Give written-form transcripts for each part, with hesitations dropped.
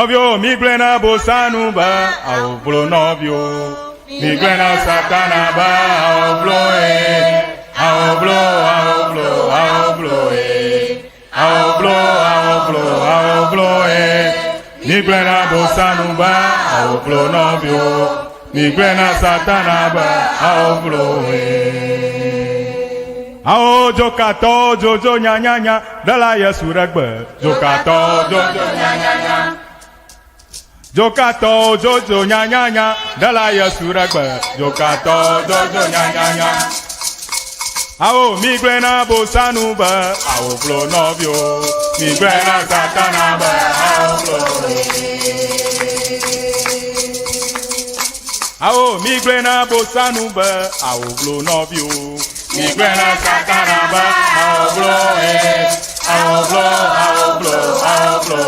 Novio, miglena bosanuba, au vlo novio. Miglena satanaba, au vlo au vlo, au vlo, au vlo au vlo, au vlo Miglena bosanuba, au vlo novio. Miglena satanaba, au vlo Ao jokato jojo nya nya nya dala Yesu regbe jokato jojo nya nya nya jokato jojo nya nya nya dala Yesu regbe jokato jojo nya nya nya Ao miglena bosanu ba ao vlo novio miglena satana ba ao vlo Ao miglena bosanu ba ao vlo novio Miglena satanaba, au vlo au vlo, au vlo, au vlo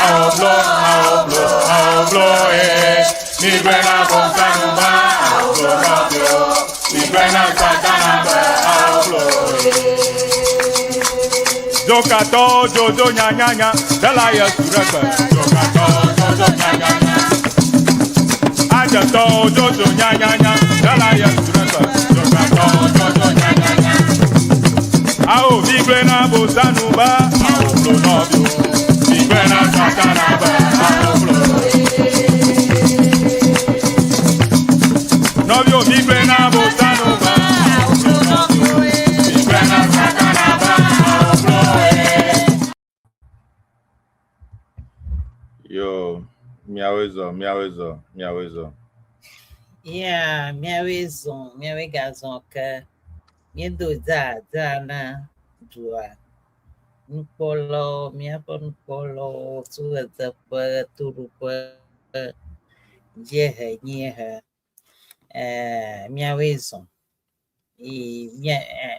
au vlo, au vlo, au vlo Miglena bosanuba, au vlo novio. Miglena satanaba, au vlo Jokato, jojo, nya, nya, nya, dala Yesu regbe. Jokato, jojo, nya, nya, nya. Ajato, jojo, nya, nya, nya, dala Yesu regbe. Ao miglena bosanuba, ao vlo novio. Miglena satanaba, ao vlo novio. Miglena bosanuba, ao vlo novio. Miglena satanaba, ao vlo Yo, miawezo. Yeah, miawe gazon que miedo da na dua. Nkolo, miapo nkolo, turupa, nyeha, miawezo.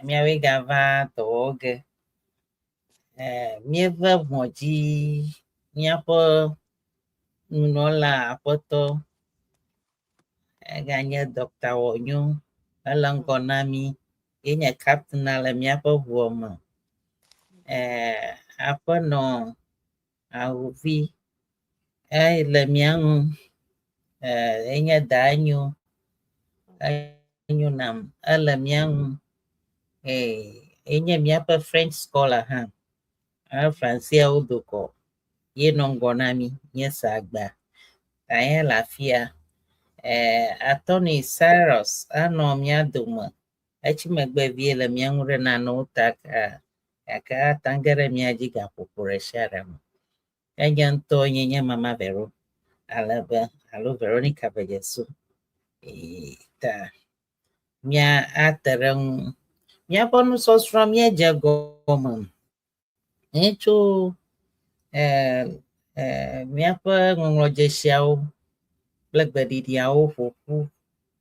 Miawe gava toge. Mieva moji, miapo nunola apoto. Ganya Dr. Enyo, alangko Naami, inya captain ala miapa huoma. Apa no auvi, le miang, inya danyo, nam, ala miang, inya miapa French scholar ha, Francia udoko, ye nongo Naami, nye sagba, tanya lafia. Atty Cyrus ano mia duma achimegbe viela mia ngure na no taka aka tangere mia jiga popureshara mo yanto nyenye mama Vero alaba alo Veronica Bejesu ta mia aterang mia bonus from mia jago echo mia pa ngoloje xiao Blackberry diao fufu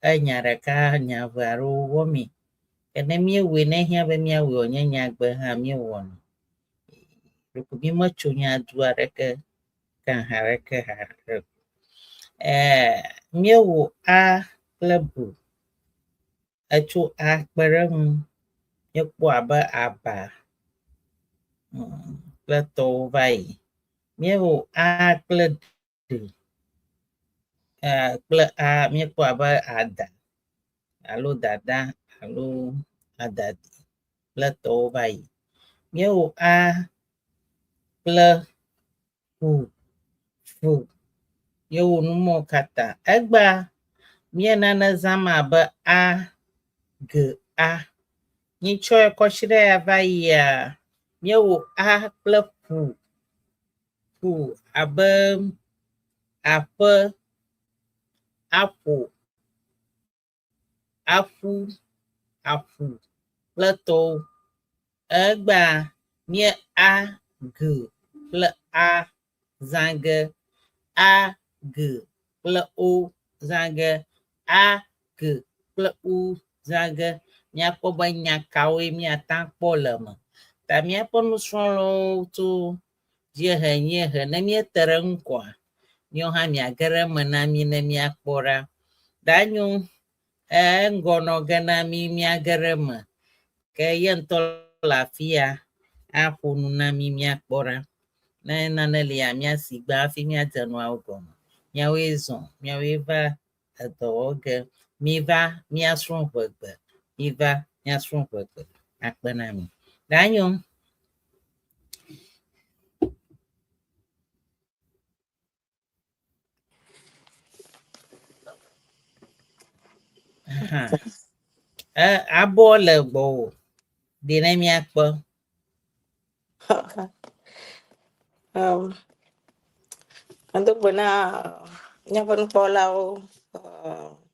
anyaraka nyavaru womi ene mi wene hia be mi awo nyanya gbe ha mi won rukubi macho nya duareke kan hareke ha mi wo a klebu acho a perem yepo aba pleto vai mi wo a kled mi po aba ada alo dada alo adadi pleto vai meu a ple fu eu numo kata egba mi na zama ba a g a ni cho ko shire vai ya meu a ple fu aba apa afu pleto egba mi a g ple a zange a g ple o zange a g ple u zange mi apo banya kawe mi atan polem ta mi apo no solo to je henye ne mi tereng kwa mi ha mi agere mana mi ne mi akpora danyo ngono gana mi agerema ke yento lafia apu na mi akpora nanelia mia sigba fi mia tenu augo Nyawo ezon Nyawo eva adoge miva mia Srɔ Eʋegbe miva mia Srɔ Eʋegbe akpenami danyo abo le gbo de na mia kpo Untuk benar nyapon polau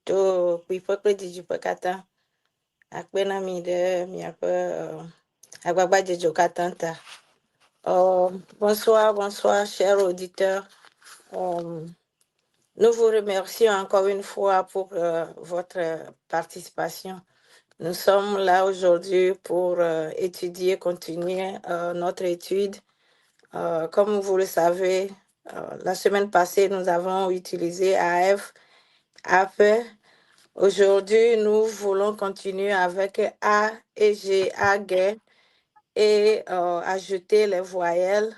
tu pipa kerja kata aku nami de mi apa agba jejo kata ta. Bonsoir chers auditeurs. Nous vous remercions encore une fois pour votre participation. Nous sommes là aujourd'hui pour étudier, continuer notre étude. Comme vous le savez, la semaine passée, nous avons utilisé AF, AP. Aujourd'hui, nous voulons continuer avec A et G, AG, et ajouter les voyelles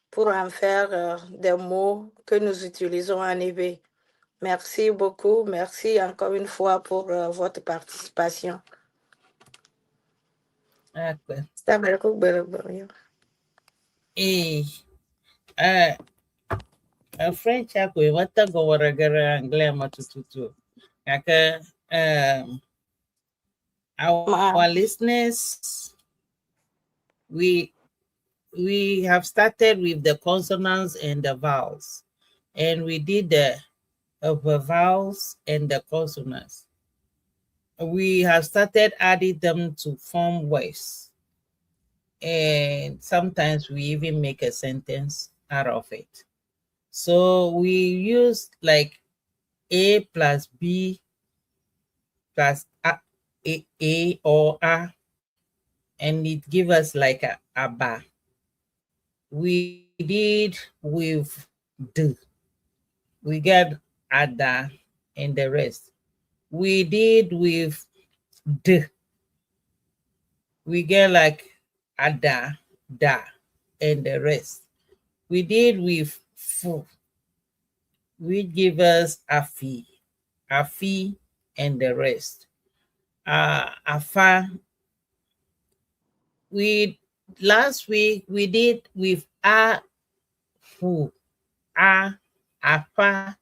pour en faire des mots que nous utilisons en Ewe. Merci beaucoup. Merci encore une fois pour votre participation. French ako wata go waragara anglais matututu kaka our listeners we have started with the consonants and the vowels, and we did the vowels and the consonants. We have started adding them to form words, and sometimes we even make a sentence out of it. So we use like A plus B plus A or A, and it gives us like a ba. We did with D. We got Ada and the rest. We did with D. We get like Ada, Da, and the rest. We did with Fu. We give us Afi, and the rest. Afa. Last week we did with Fu, Afa,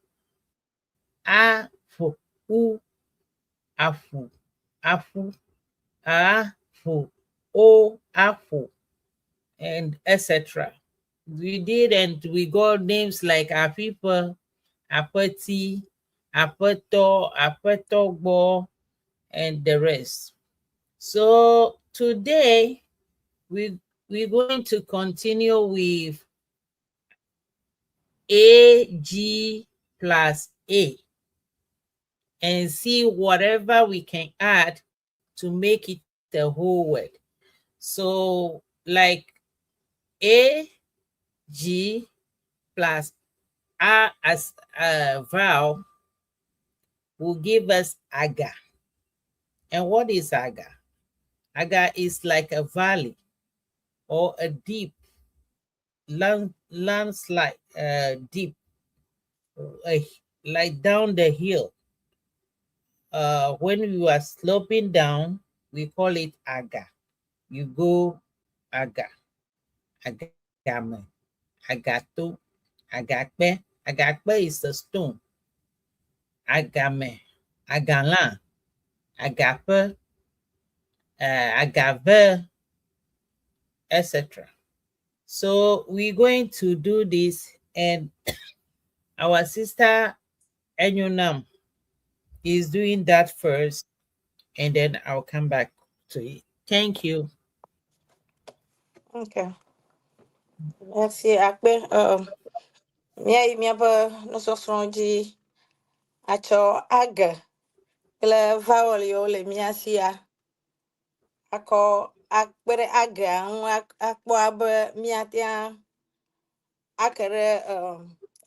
Fu, Afu, Afu, O, Afu, and etc. We did, and we got names like Afipa, Apatty, Apato, Apatogbo, and the rest. So today we're going to continue with AG plus A and see whatever we can add to make it the whole word. So like A, G plus A as a vowel will give us Aga. And what is Aga? Aga is like a valley or a deep landslide, deep, like down the hill. When you are sloping down, we call it Aga. You go Aga, Agame, Agato, Agakpe. Agakpe is a stone. Agame, Agalan, Agape, Agave, etc. So we're going to do this, and our sister Enyo is doing that first, and then I'll come back to it. Thank you. Okay. Merci. Akbe, mi apa nososronji acho aga le vowel yo le miasia ako akpere aga akpo abe miatia akere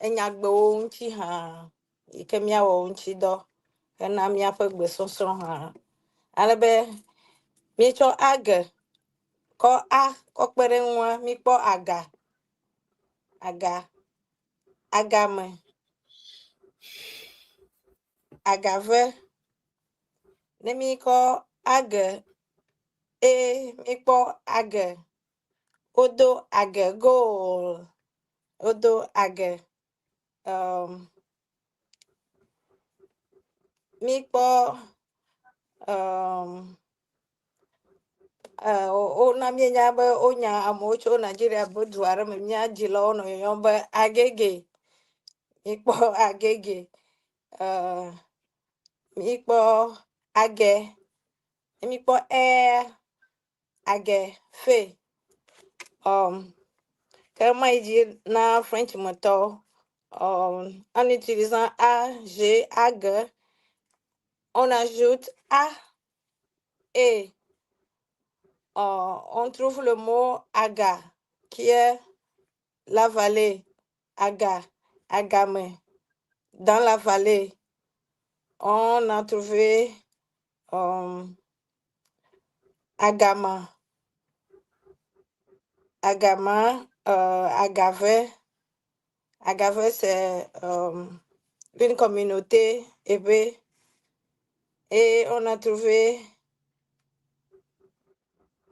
enyagbo unchi ha ike miawo unchi do na mi apa gbe sosron ha alebe mi cho aga ko a ko pere nwa mi po aga agame, agave, nemiko age, mikpo age, odo age, goal, odo age, mikpo, ona mienya be onya amocho Nigeria boduare me mia jilo no yombe agege, mikpo agege, mikpo age, mikpo age fe, comme il dit na French moto, en utilisant a, g, ag, on ajoute a et on trouve le mot aga qui est la vallée, aga, agame. Dans la vallée, on a trouvé agama, agave. Agave, c'est une communauté Ewe. Et on a trouvé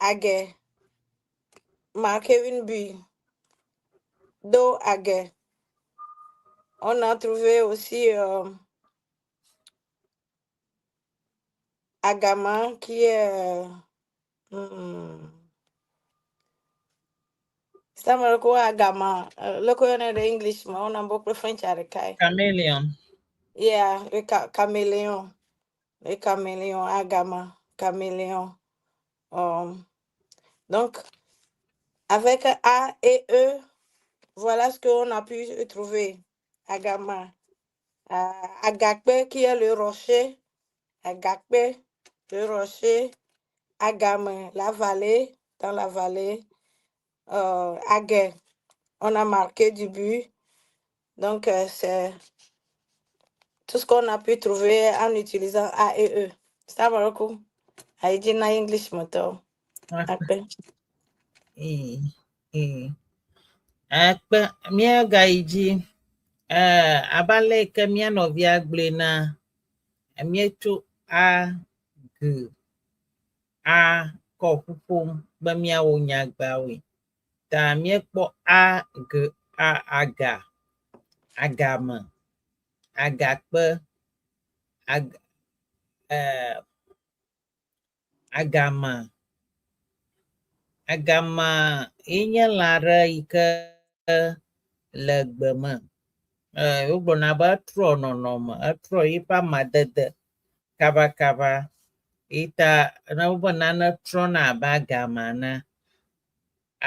Age, marqué une bulle. Do Age. On a trouvé aussi Agama qui est ça me reconnaît Agama. Le connaît de English, mais on a beaucoup de French à l'écaille. Chameleon. Yeah, le caméléon. Le caméléon, Agama, caméléon. Donc, avec A et E, voilà ce qu'on a pu trouver. Agama. Agakpe qui est le rocher. Agakpe, le rocher. Agame, la vallée, dans la vallée. Agé, on a marqué du but. Donc, c'est tout ce qu'on a pu trouver en utilisant A et E. Ça va beaucoup. Aïdi na English moto. Agbe. Akpe mia gaiji abale ke mia novia gble na mietu a g a ko pupum be mia wo nyagbawe ta miekpo a g a aga agama agakpe agama enye lare ike le gbeme wogblɔna be etrɔ nɔnɔme etrɔ yiƒe amadede kabakaba yita ne wobe nane trɔna abe agama na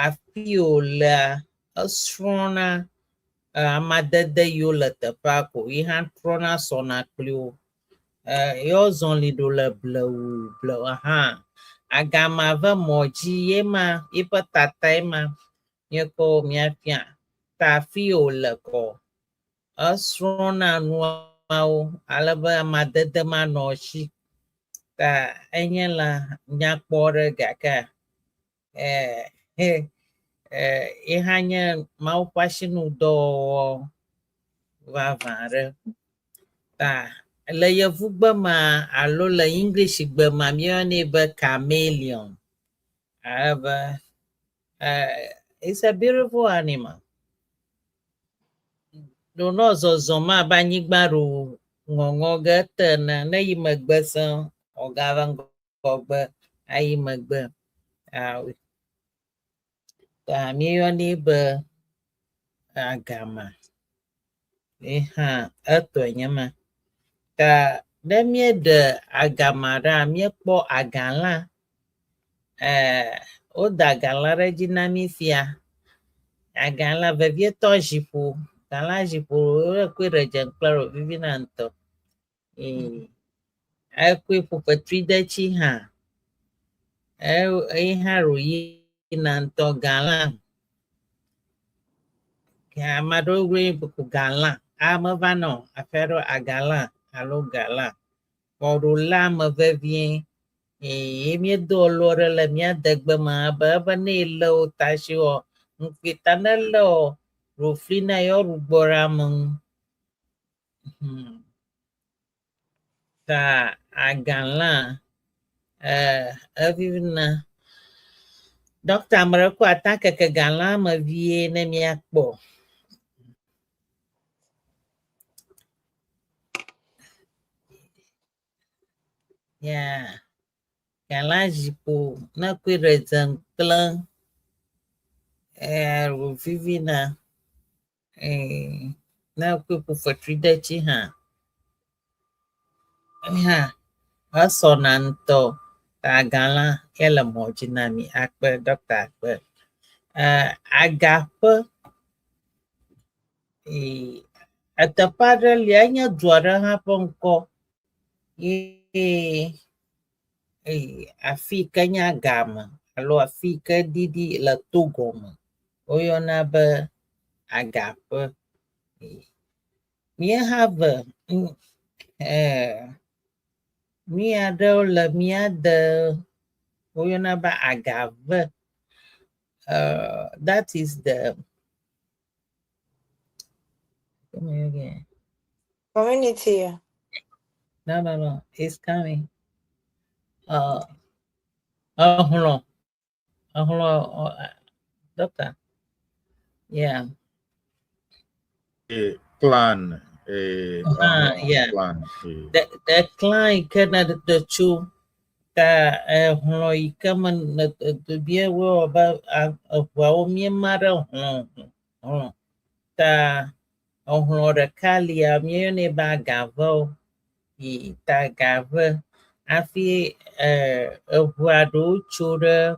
afi wòlea esrɔ̃na amadede yiwo le teƒea ko yi hã trɔna sɔna kpli wo yewo zɔli ɖo le blewu hã agama ve mɔ dzi ye ma yiƒe tata ye ma miekɔ miafia ta afi wòle kɔ esrɔ̃na nuawo alebe amadede manɔ esi ta enye la nyakpɔ ɖe gake ye hã nye mawu ƒe asinudɔwɔwɔ vavã ɖe ta le yevugbe ma alo le english gbe ma míeyɔnɛ be chameleon alebe it's a beautiful animal ɖonɔ zɔzɔm abe anyigba ɖo ŋɔŋɔ ge ete ene ne yi megbe se wògava ŋgɔgbe ayi megbe ta míeyɔnɛ be agama ye hã etɔe nye ma ta ne míeɖe agama ɖa míekpɔ agalã woda agalã ɖe dzi na mí fia agalã vevietɔ ziƒo galã ziƒo ekoe ɖe dzekple ɖo vivina ŋutɔ ekoe ƒo fetri de tsi hã ye hã ɖo yina ŋutɔ galã ame aɖewo gblɔe galã ameva nɔ afi aɖewo agalã alo galã xɔɖo le ame vevie ye miedo lo ɖe le mía degbe me be ebe ne le wo ta si wɔ ŋukpita ne le Roflina yo ruboramung. Ta agalan avivna. Doctor Amaraku atake ke galan ma vie ne miakpo. Yeah. Galan jipo na kwire zanklan. Vivina. Na kwe po fatridachi ha. Ha. Asonanto. Ta galan ele mojinami akpe Dr. Akpe. Agape. Atapada lianya juara ha pongko. Afrikanya gama. Alo Afrika didi la tugoma. Oyo na ba agape. Mia have mia do la mia de oyo na ba agave. That is the come here again. Community. No. It's coming. Hold on. Doctor. Yeah. Clan. Yeah. Clan. The client cannot the two that ikaman the beer will about me mother ta the Kalia mune bagavo ta gave afi wado chura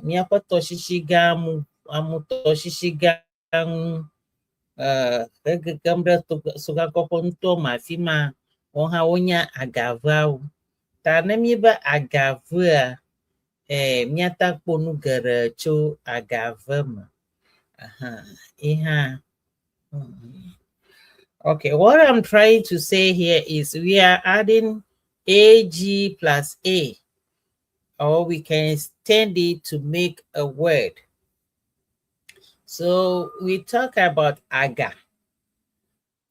miapato shishigamu amuto shishigamu gamra suga koponto mafima oha onya agavau ta nemiba agavua miata ponu gara cho agavama iha. Okay, what I'm trying to say here is we are adding AG plus A, or we can extend it to make a word. So we talk about aga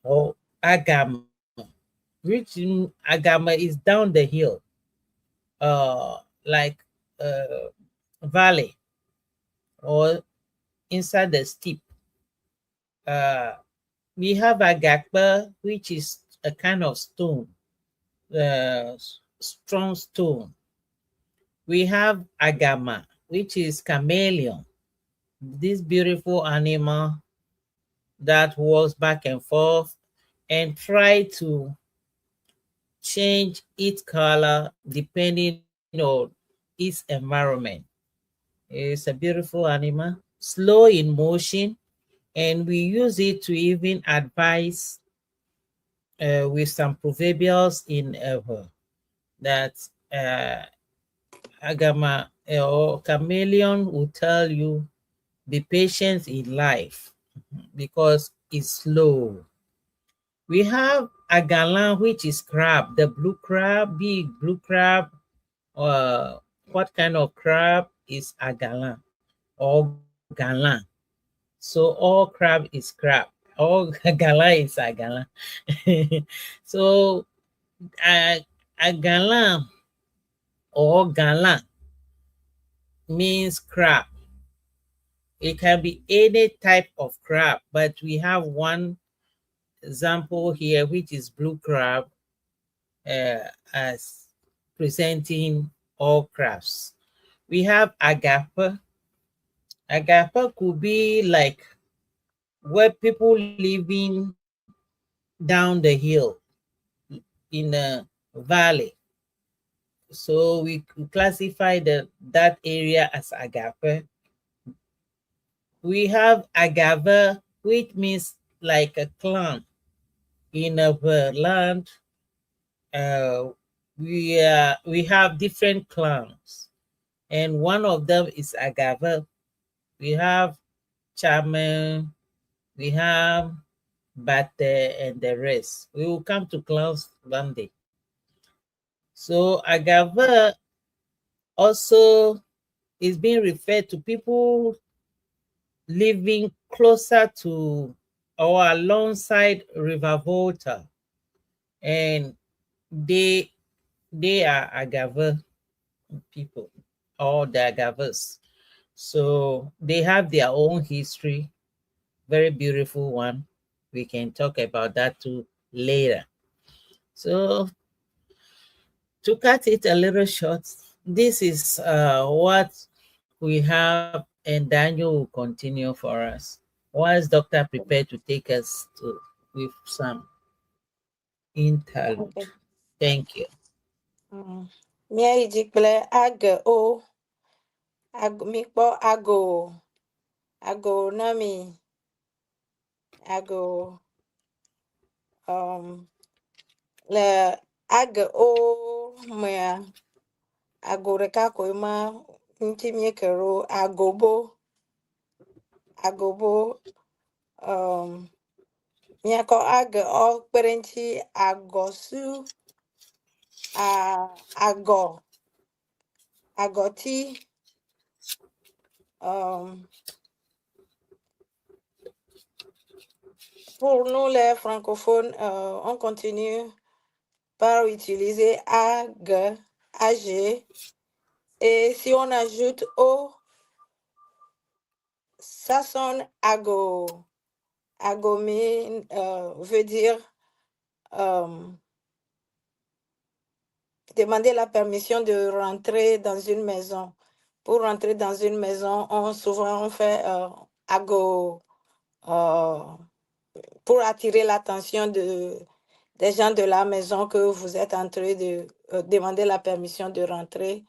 or agama, which agama is down the hill, like valley or inside the steep. We have agakpa, which is a kind of stone, strong stone. We have agama, which is chameleon, this beautiful animal that walks back and forth and try to change its color depending on its environment. It's a beautiful animal, slow in motion, and we use it to even advise with some proverbials in that agama or chameleon will tell you be patient in life because it's slow. We have agalan, which is crab, the blue crab, big blue crab. What kind of crab is agalan or galan? So all crab is crab. All galan is agalan. So agalan or galan means crab. It can be any type of crab, but we have one example here, which is blue crab, as presenting all crabs. We have agape. Agape could be like where people living down the hill in a valley. So we classify that area as agape. We have agave, which means like a clan in a land. We have different clans, and one of them is agave. We have chairman, we have bate, and the rest. We will come to clans one day. So agave also is being referred to people living closer to or alongside River Volta, and they are Agave people, or the Agaves. So they have their own history, very beautiful one. We can talk about that too later. So to cut it a little short, this is what we have, and Daniel will continue for us. Once Doctor prepared to take us to with some interlude. Okay. Thank you. Mia ijikple age o mikpo ago Naami ago le age o mea ago reka koima nti miekero agobo miako age o kperenchi agosu agoti pour nous les francophones, on continue par utiliser ag, ag, et si on ajoute o, ça sonne ago. Agomé veut dire demander la permission de rentrer dans une maison. Pour rentrer dans une maison, souvent on fait ago pour attirer l'attention des gens de la maison que vous êtes en train de demander la permission de rentrer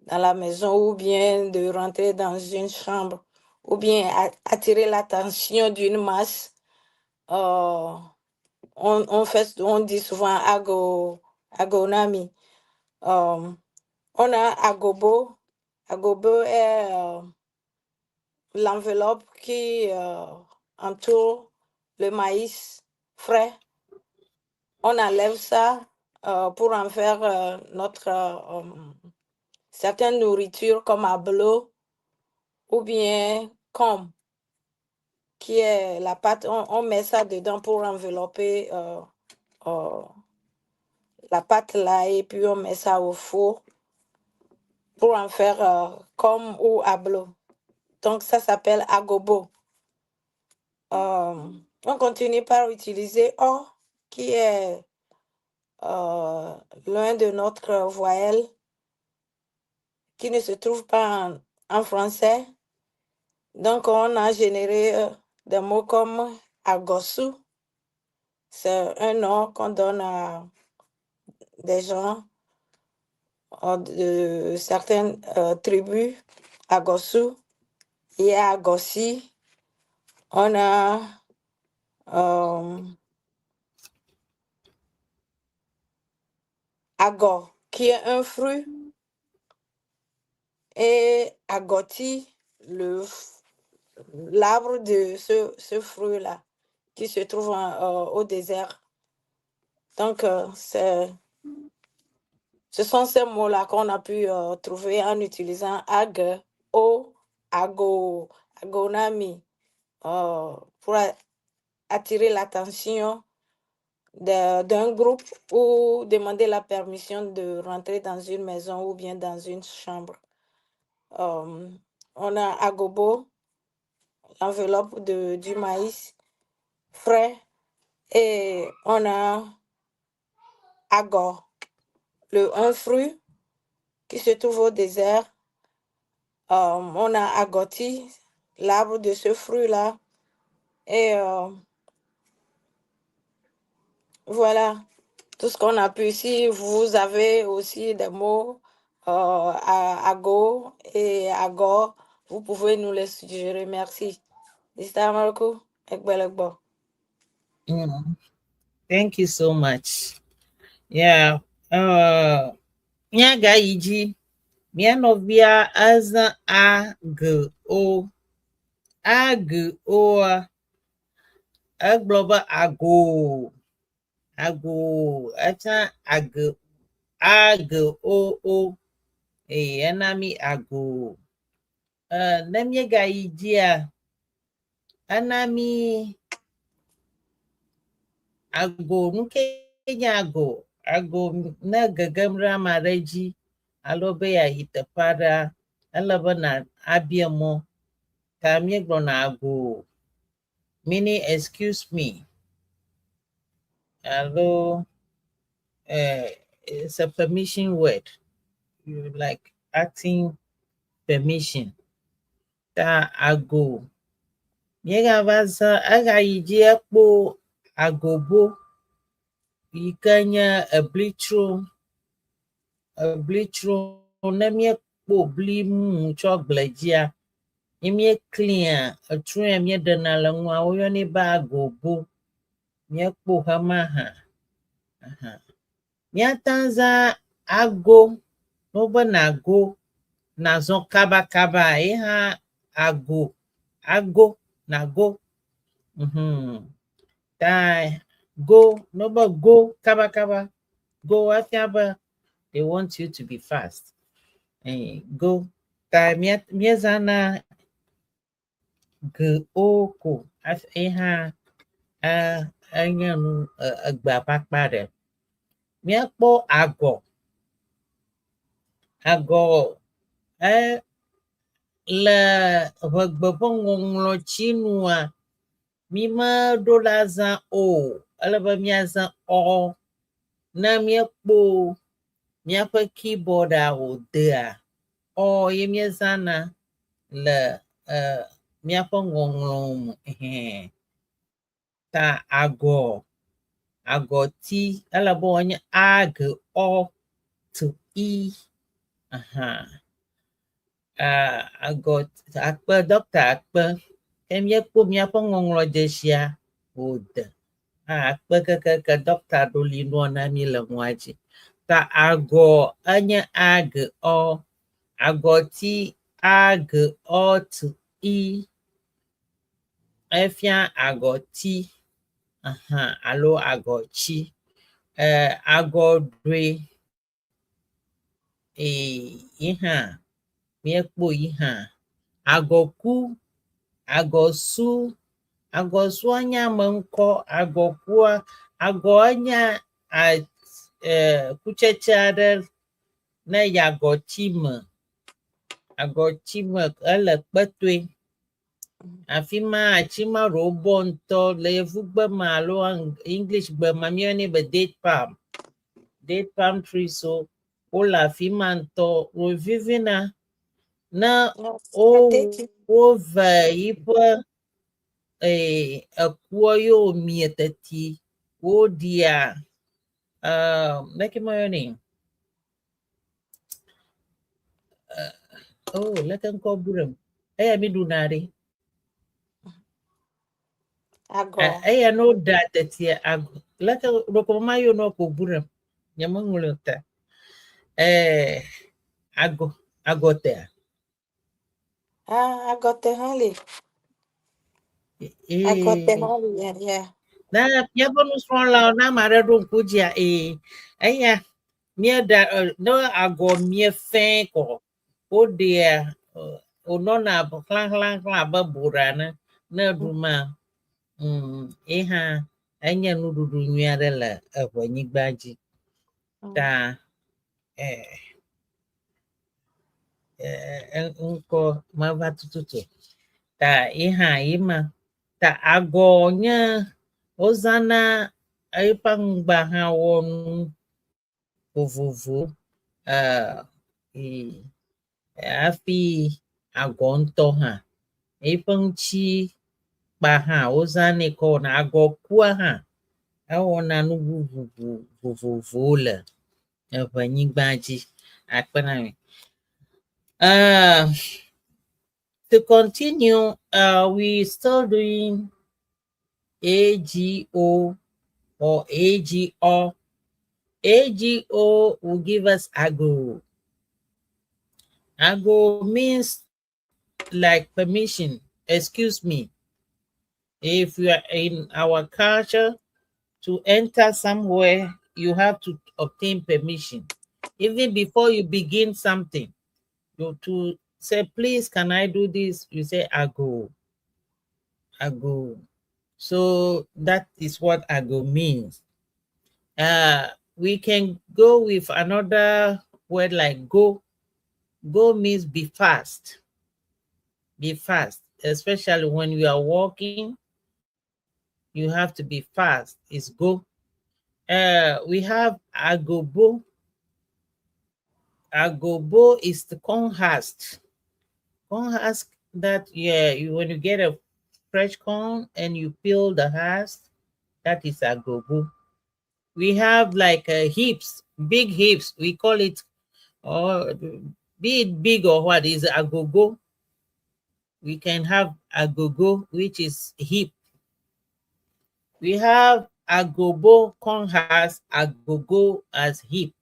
dans la maison, ou bien de rentrer dans une chambre, ou bien attirer l'attention d'une masse. On dit souvent Naami. On a agobo. Agobo est l'enveloppe qui entoure le maïs frais. On enlève ça pour en faire notre certaines nourritures comme ablo ou bien com, qui est la pâte. On met ça dedans pour envelopper la pâte là, et puis on met ça au four pour en faire com ou ablo. Donc ça s'appelle agobo. On continue par utiliser o, qui est l'un de notre voyelle qui ne se trouve pas en français. Donc on a généré des mots comme agosu. C'est un nom qu'on donne à des gens de certaines tribus. Agosu et agosi. On a ago, qui est un fruit, et agoti, l'arbre de ce fruit-là, qui se trouve au désert. Donc, ce sont ces mots-là qu'on a pu trouver en utilisant ag, o, ago, agonami, pour attirer l'attention d'un groupe ou demander la permission de rentrer dans une maison ou bien dans une chambre. On a agobo, l'enveloppe du maïs frais, et on a agor, un fruit qui se trouve au désert. On a agoti, l'arbre de ce fruit-là, et voilà tout ce qu'on a pu ici. Vous avez aussi des mots ago et agor. Vous pouvez nous les suggérer. Merci. Thank you so much. Yeah. Nyaga iji. Mianovia as a o agloba ago acha o enami ago. Nemiega ijia Naami ago nukenya ago na gagamra mareji alobe ya hitapada alaba na abiamo kamie na ago meaning excuse me. Hello, it's a permission word. You like acting permission. Ta ago. Nyega vaza aga yiji ekpo agobo. Yikanya a blitro nemye ekpo blimu choglejia. Imye clear a true emye denalangwa oyoni ba agobo. Nyekpo hamaha. Nyatanza ago noba nago nazo kaba iha ago nago die go noba go kaba go afiaba they want you to be fast go die miezana go oko iha anyanu agba pakpare miakpo ago le Eʋegbe ƒe ŋɔŋlɔtsi nua mime ɖo la zã o alebe miazã o ne miekpo miaƒe keyboarda wòdea o ye miezãna le miaƒe ŋɔŋlɔ me ta agɔti alebe wònye age o to i agot akpe Dr. akpe emiekpo miaƒe ŋɔŋlɔ dzesia wòde akpe kekeke Dr. ɖoli nua na mi le mɔa dzi ta agɔ enye age o agɔti age o to i efia agɔti alo agɔtsi agɔdue ihã miekpo ihã agɔku agɔsu agɔsua nye amenkɔ agɔkua agɔ enye kutsetse aɖe ne yi agɔti me ele kpetoe afi ma atsi ma ɖewo bɔ ŋutɔ le yevugbe me alo English gbe me míeyɔnɛ be date palm tree so wole afi ma ŋutɔ wòvivina ne wove yiƒe ekuɔ ye wòmie teti woɖia leke meyɔnɛ leke ŋkɔ bu ɖem eya mi ɖuna ɖe eya ne woɖa tetia leke ɖoko ma yɔnɔ ko bu ɖem nyemeŋlɔe ta agɔtea agɔte hã li agɔte hã li na míaƒe nusrɔ̃lawo na ame aɖe ɖo ŋku dzia eya míeɖa ne agɔ mie fɛ̃ kɔ woɖea wònɔna xlãxlã abe boɖa ne ɖuma ihã enye nuɖuɖu nyui aɖe le Eʋenyigba dzi ta ŋkɔ meva tututu ta ihã yima ta agɔ nye wozãna eƒe aŋugba hã wɔnu vovovo hafi agɔ ŋutɔ hã eƒe ŋuti kpa hã wozãnɛ kɔ wɔna agɔkua hã ewɔna nu vovovowo le Eʋenyigba dzi akpe na mi. To continue, we still doing AGO or AGO. AGO will give us ago. Ago means like permission, excuse me. If you are in our culture, to enter somewhere, you have to obtain permission. Even before you begin something, to say, please, can I do this? You say, ago. ago. So that is what ago means. We can go with another word like go. Go means be fast. Be fast, especially when you are walking. You have to be fast. It's go. We have agobo. Agobo is the corn husk. Corn husk that when you get a fresh corn and you peel the husk, that is agobo. We have like heaps, big heaps. We call it, or be it big or what is agogo. We can have agogo, which is heap. We have agobo corn husk, agogo as heap.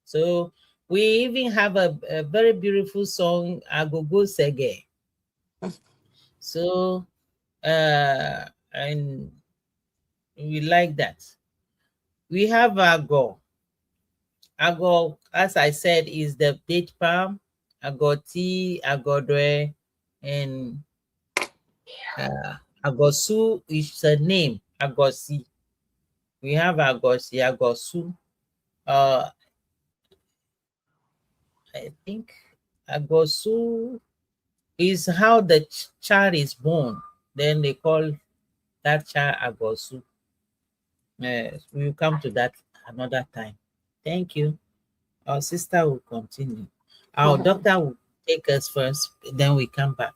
So we even have a very beautiful song, Agogo Sege. So and we like that. We have Ago. Ago, as I said, is the date palm, Agoti, Agodre, and Agosu is the name, Agosi. We have Agosi, Agosu. I think Agosu is how the child is born. Then they call that child Agosu. We'll come to that another time. Thank you. Our sister will continue. Our doctor will take us first, then we come back.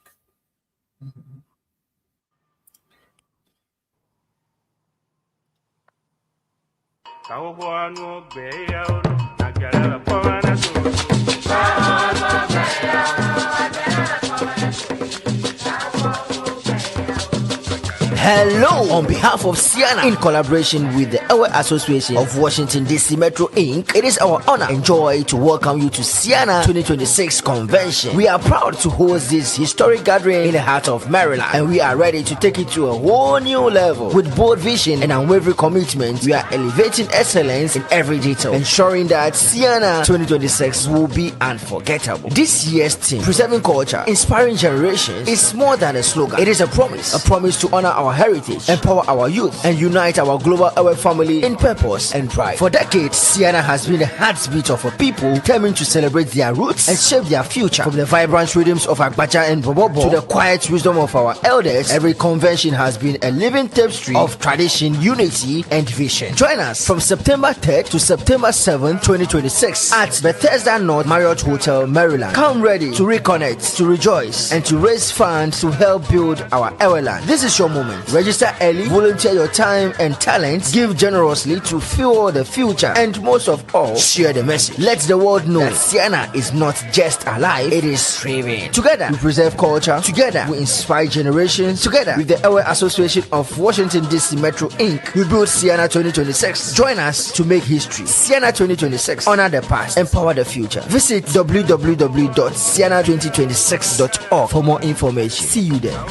Hello, on behalf of Siana, in collaboration with the Ewe Association of Washington DC Metro Inc., it is our honor and joy to welcome you to Siana 2026 Convention. We are proud to host this historic gathering in the heart of Maryland, and we are ready to take it to a whole new level. With bold vision and unwavering commitment, we are elevating excellence in every detail, ensuring that Siana 2026 will be unforgettable. This year's theme, Preserving Culture, Inspiring Generations, is more than a slogan. It is a promise to honor our heritage, empower our youth, and unite our global Ewe family in purpose and pride. For decades, Siana has been the heartbeat of a people determined to celebrate their roots and shape their future. From the vibrant rhythms of Agbaja and Bobobo to the quiet wisdom of our elders, every convention has been a living tapestry of tradition, unity, and vision. Join us from September 3rd to September 7th, 2026 at Bethesda North Marriott Hotel, Maryland. Come ready to reconnect, to rejoice, and to raise funds to help build our Ewe land. This is your moment. Register early, volunteer your time and talents, give generously to fuel the future, and most of all, share the message. Let the world know that Siana is not just alive, it is thriving. Together, we preserve culture. Together, we inspire generations. Together, with the Ewe Association of Washington DC Metro Inc., we build Siana 2026. Join us to make history. Siana 2026. Honor the past. Empower the future. Visit www.siana2026.org for more information. See you there.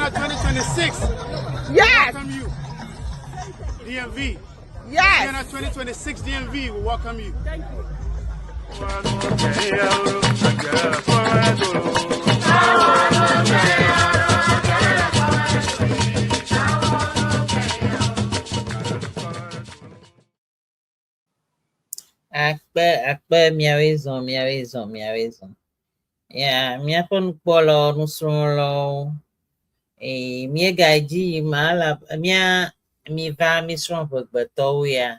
2026. Yes. Welcome you. DMV. Yes. Siana 2026 DMV will welcome you. Thank you. Akpe miawezon. Yeah, miapon polo nusrolo. Mie gaji mala mi va mi Srɔ Eʋegbe tɔwo ya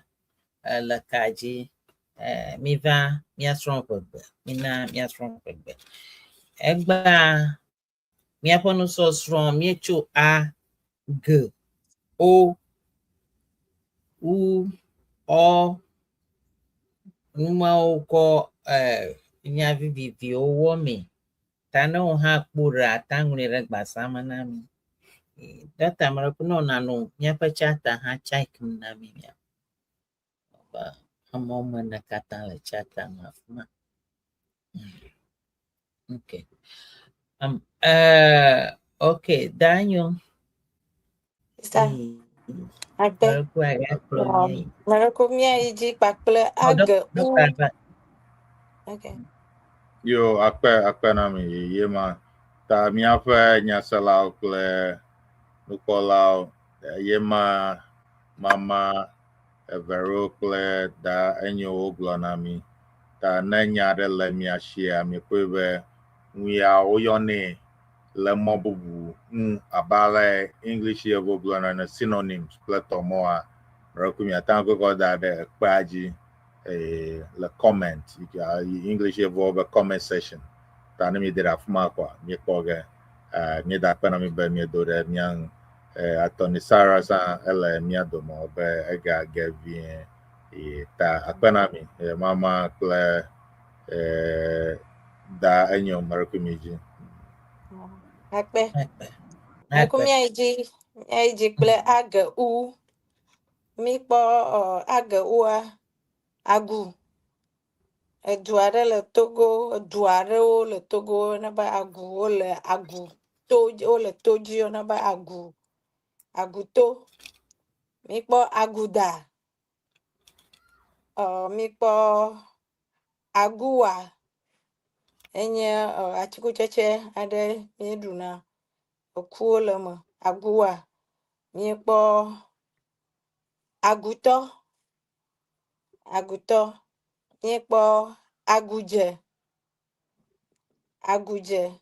le kadzi. Mi va mia Srɔ Eʋegbe, mina mia Srɔ Eʋegbe. Egba miaƒe nusɔsrɔ̃ mietso A, G, O, U, Ɔ, numawo kɔ nya viviviwo wɔ me. Ta ne wo hã kpo ɖe ataŋlui ɖe gbasame na mi. Data mrekunɔ nanu miaƒe chata hã check na mi mia. Amewo me ne katã le chata me afima. Okay. Okay, Daniel. Merekomia iji kpakple age u. Okay. Yo, akpe Naami, ye man. Ta miaƒe nyaselawo kple nukpɔlawo, ye ma mama Vero kple da Enyo wogblɔ na mi. Ta ne nya aɖe le mia shia, mikpɔe be ŋuya woyɔnɛ le mɔ bubu ŋu abe ale English ye wogblɔna ne synonyms kple tɔmɔa, rɔku miata ŋu kɔkɔ da ɖe ekpea dzi le comment, English ye wo be comment section. Ta ne mi de ɖe afi ma kɔa, mikpɔ ge mi da akpe na mi be mi do ɖe mia ŋu. Atty Cyrus ele mia dome be ega ge vie. Ta akpe na mi mama kple da Enyo rɔku mi dzi. Akpe. Akpe. Kumia iji kple age u. Mikpo age ua agu. Edu aɖe le Togo, edu aɖewo le Togo ne be aguwo le agu to wole to dzi ne be aguto. Mikpo aguda. Mikpo agua. Enye atikutsetse aɖe míeɖuna. Okuwo le me. Agua. Mikpo agutɔ. Agutɔ. Mikpo agudze. Agudze.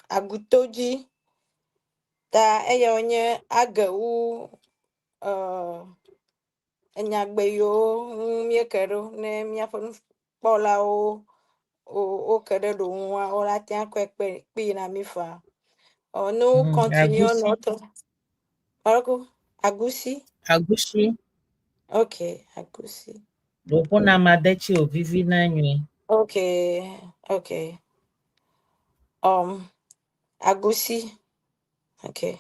Agutodzi. Ta eya nye age wu enyagbe yiwo míeke ɖo ne míaƒe nukpɔlawo woke ɖe ɖo ŋua woate ŋu akɔe kpee na mi fa. Nous continuons notre... Marco, agusi? Agushi. Ok, agusi. Lopona madechi ovivi na nyui. Ok, ok. Agusi. Ok.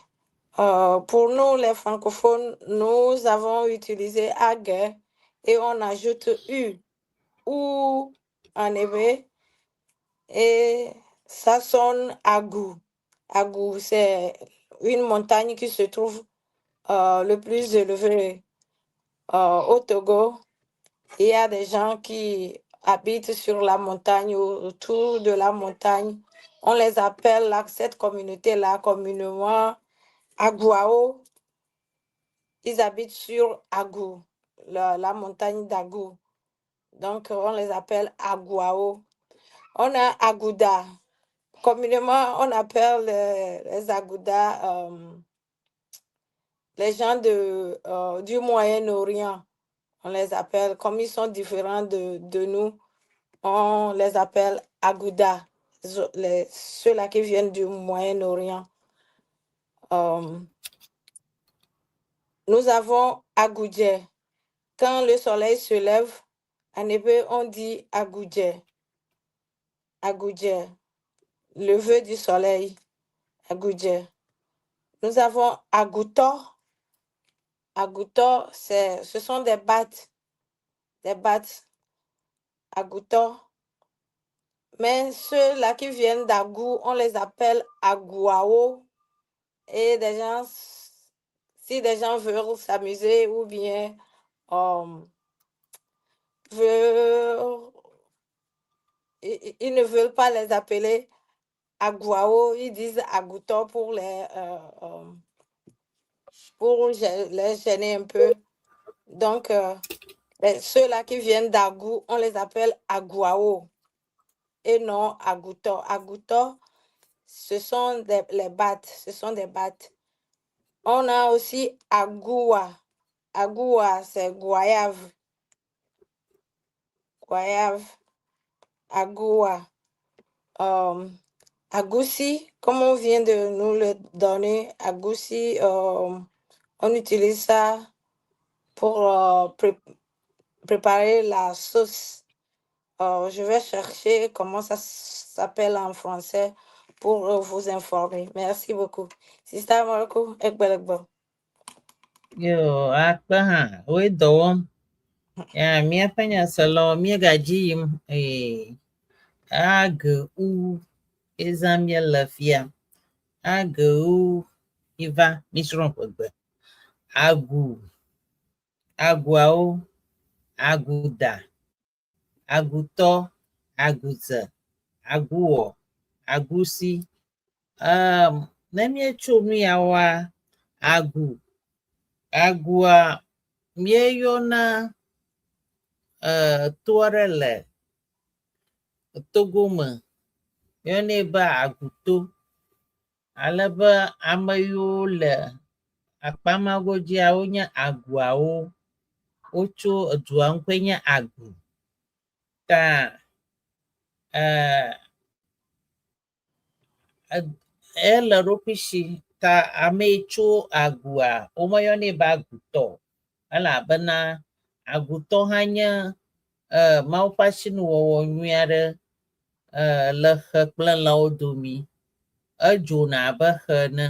Pour nous, les francophones, nous avons utilisé age et on ajoute u ou en hébreu et ça sonne agou. Agou, c'est une montagne qui se trouve le plus élevé au Togo. Il y a des gens qui habitent sur la montagne, autour de la montagne. On les appelle, cette communauté-là, communément, Agouao. Ils habitent sur Agou, la montagne d'Agou. Donc, on les appelle Agouao. On a Agouda. Communément, on appelle les Agouda les gens du Moyen-Orient. On les appelle, comme ils sont différents de nous, on les appelle Agouda, ceux-là qui viennent du Moyen-Orient. Nous avons Agoudje. Quand le soleil se lève, en hébreu, on dit Agoudje. Agoudje. Lever du soleil. Agoudje. Nous avons Agouto. Agouto, ce sont des battes. Des battes. Agouto. Mais ceux-là qui viennent d'Agou, on les appelle Agouao. Et si des gens veulent s'amuser ou bien ils ne veulent pas les appeler Agouao, ils disent Agouto pour les gêner un peu. Donc, ceux-là qui viennent d'Agou, on les appelle Agouao et non Agouto. Agouto, ce sont les battes, ce sont des battes. On a aussi Agoua. Agoua, c'est goyave. Goyave. Agoua. Agoussi, comme on vient de nous le donner, Agoussi, on utilise ça pour préparer la sauce. Je vais chercher comment ça s'appelle en français pour vous informer. Merci beaucoup. Sister Marco, Eʋegbe. Yo, akpe ha, we dowom. Ya, miaƒe nyaselawo míegadzi yim age u ezã míele fia. Age u iva Srɔ Eʋegbe. Agu Aguao, Aguda, Aguto, Aguza, Aguo, Agusi. Let me show me our Agu. Agua mieyona tuarele togoma yoneba aguto alaba amayo le akpamagoji aonya aguao ocho duankwenya agu ta ela ropishi ta amecho agua omayoneba aguto ala bana aguto hanya maupashin wo nyuare le xe kple lãwo domi edzona abe xe ne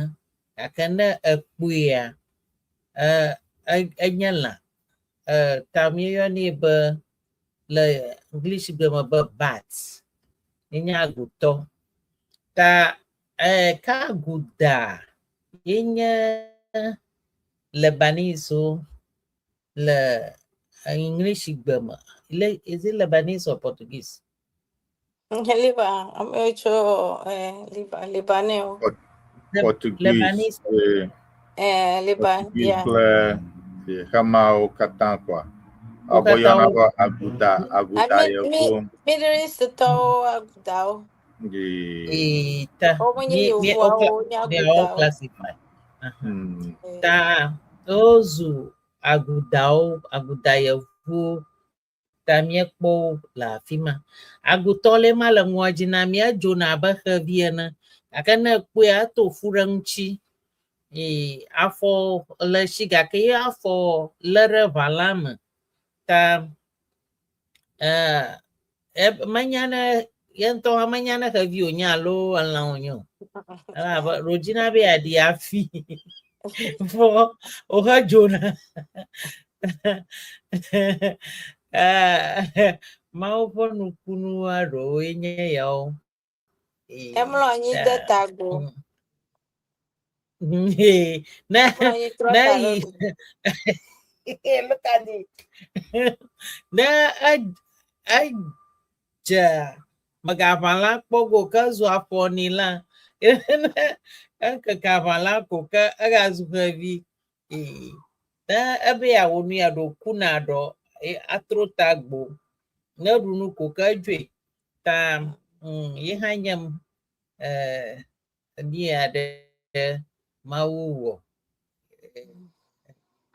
gake ne ekpuia enye lã ta míeyɔnɛ be le English gbe me be bat yenye agutɔ ta ka aguda yenye Lebanese le English gbe me. Is it Lebanese or Portuguese? Liba, I'm hecho Libaneo. Portuguese. Lebanese. Liban, Portuguese yeah. kple Hamao kata kwa. Aboyana ba aguda yevo. Middle East to agudao. They are all classified. Ta ozu agudao agudayevu ta miekpo la fima agutole ma le ŋɔdzi na mia dzona abe xevi ene gake ne kpoe ato fu ɖe ŋuti afɔ le si gake ye afɔ le ɖe ʋala me ta menya ne ye ŋutɔ hã menya ne xevi wònye alo elã wònye o elabe ɖodzina be aɖi afi vɔ woxe dzona Mawu ƒe nukunu aɖewo nye yawo. Emlɔ anyi de tago. Look at it. Ne edze megaʋala kpɔgo ke zu afɔni la ekeke aʋala ko ke egazu xevi ne ebe yawo nu ya ɖo kuna ɖɔ atro tagbo ne ɖu nu ko ke edzoe ta ye hã nye ni aɖe Mawu wɔ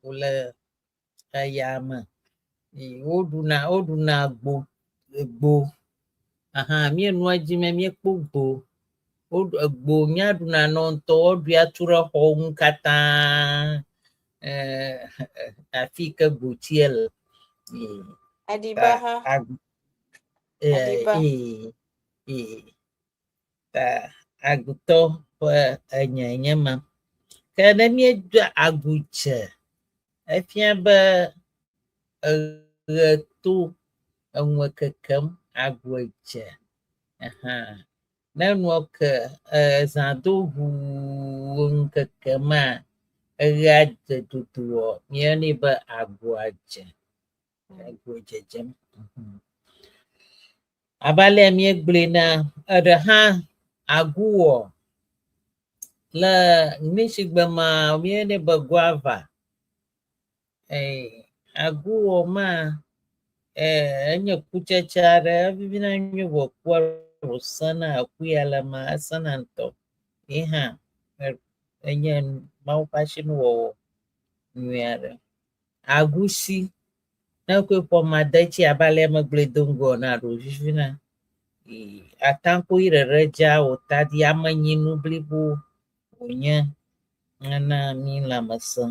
wole eyame woɖuna gbo mienua dzi me miekpo gbo miaɖuna nɔ ŋutɔ woɖui atu ɖe xɔwo ŋu katã afi ke gbotie le Adiba ha. Ta agutɔ ƒe enye ma ke ne míedo agudze efia be ɣe to enue kekem agudze ne nua ke zã do ʋuu ŋkekema eɣea dze dodoa míeyɔnɛ be aguadze aguadzedzem abalea míegblẽ na eɖe hã aguwɔ le Englishgbe ma míeyɔnɛ be guava aguwɔ ma enye kutsetse aɖe evivina nyuie vɔ kua wòsena akuya le ma esena ŋutɔ ye hã enye Mawu ƒe asinuwɔwɔ nyui aɖe agusi ne koe ƒo madetsi abalea megblẽ do ŋgɔ na ɖo vivina atakoe ɖeɖe dza wòtadi amenyinu blibo wònye na mi lãmesẽ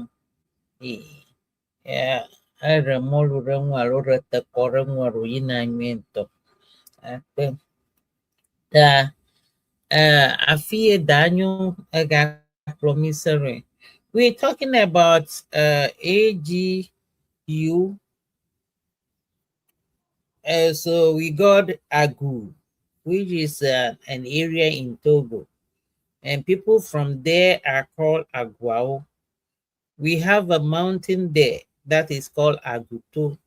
eɖe mɔlu ɖe ŋu alo ɖe tekɔ ɖe ŋu aɖo yina nyuie ŋutɔ akpe ta afi ye danyo egakplɔ mi seɖoe. We're talking about AGU. So we got Agu, which is an area in Togo, and people from there are called Aguao. We have a mountain there that is called Aguto.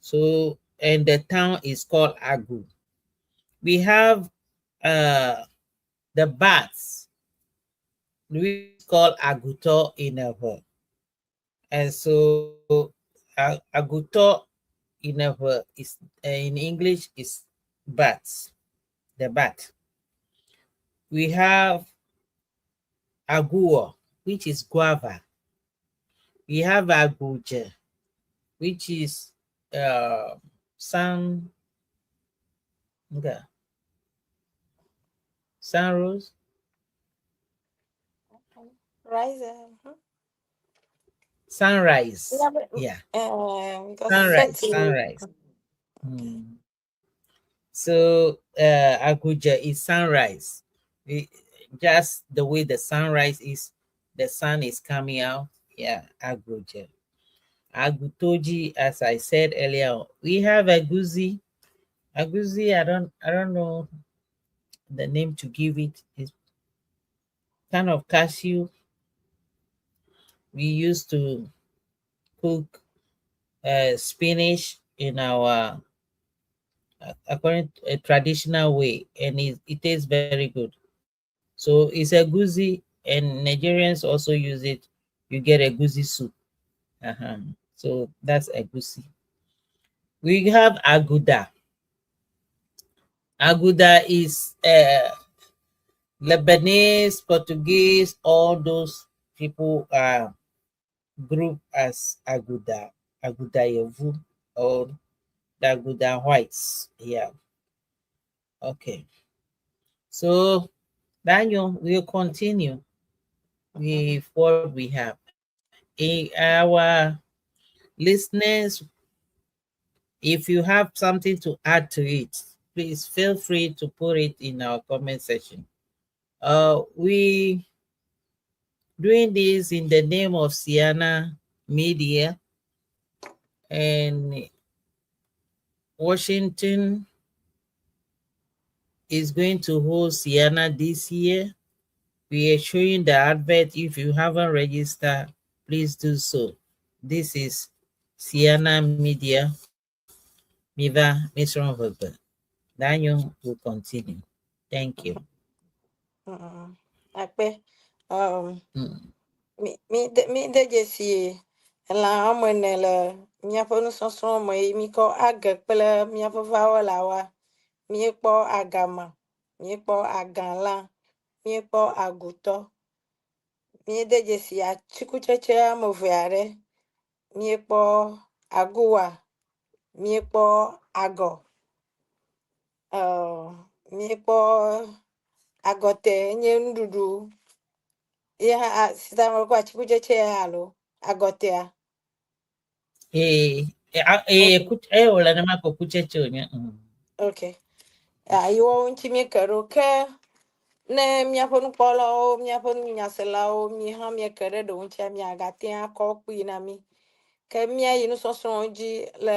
So, and the town is called Agu. We have the bats, which is called Aguto in Ewe. And so Aguto in Ewe is in English is bats, the bat. We have Aguo, which is guava. We have Aguje, which is sun rose. Rise. Sunrise. Yeah. Sunrise. So Aguja is sunrise. Just the way the sunrise is, the sun is coming out. Yeah, Aguja. Agutoji, as I said earlier, we have Aguzi. Aguzi, I don't know the name to give it. It's kind of cashew. We used to cook spinach in our according to a traditional way, and it tastes very good. So it's a guzi, and Nigerians also use it. You get a guzi soup. So that's a guzi. We have aguda. Aguda is Lebanese, Portuguese, all those people are grouped as aguda, aguda yevu, or the aguda whites. Yeah. Okay. So Daniel, we'll continue with what we have. Our listeners, if you have something to add to it, please feel free to put it in our comment section. We doing this in the name of Sienna Media, and Washington is going to host Sienna this year. We are showing the advert. If you haven't registered, please do so. This is Sienna Media. Miva Srɔ Eʋegbe. Daniel will continue. Thank you. Mi de jesi la amonele miaƒe nusɔsrɔ̃ me yi mi kɔ age kple miaƒe vawɔlawa, miekpɔ agama, miekpɔ agalã, miekpɔ agutɔ, miede dzesi atikutsetse ame eve aɖe, miekpɔ aguwa, miekpɔ agɔ, miekpɔ agɔte nye nuɖuɖu. Ya sita me kɔ atikutsetse ya alo agɔtea. Wole ne makɔ kutsetse wonye. Okay. Yiwo ŋuti mieke ɖo ke ne miaƒe nukpɔlawo, miaƒe nunyaselawo, mi hã mieke ɖe ɖe ŋutia miagate akɔ kpui na mi. Ke miayi nusɔsrɔ̃wo dzi le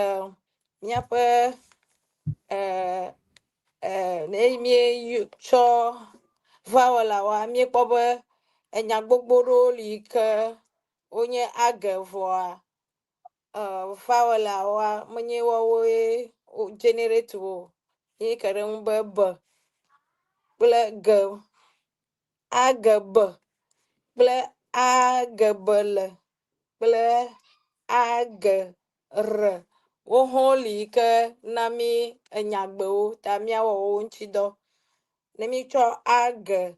miaƒe ne mietsɔ vawɔlawoa, miekpɔ be enya gbogbo ɖewo li ke wonye age vɔa vawɔlawoa menye woawoe generate o. Ye ke ɖe ŋu be be kple ge, age be kple age bele kple age re. Wo hã li ke na mi enyagbewo ta miawɔ wo ŋuti dɔ. Ne mi tsɔ age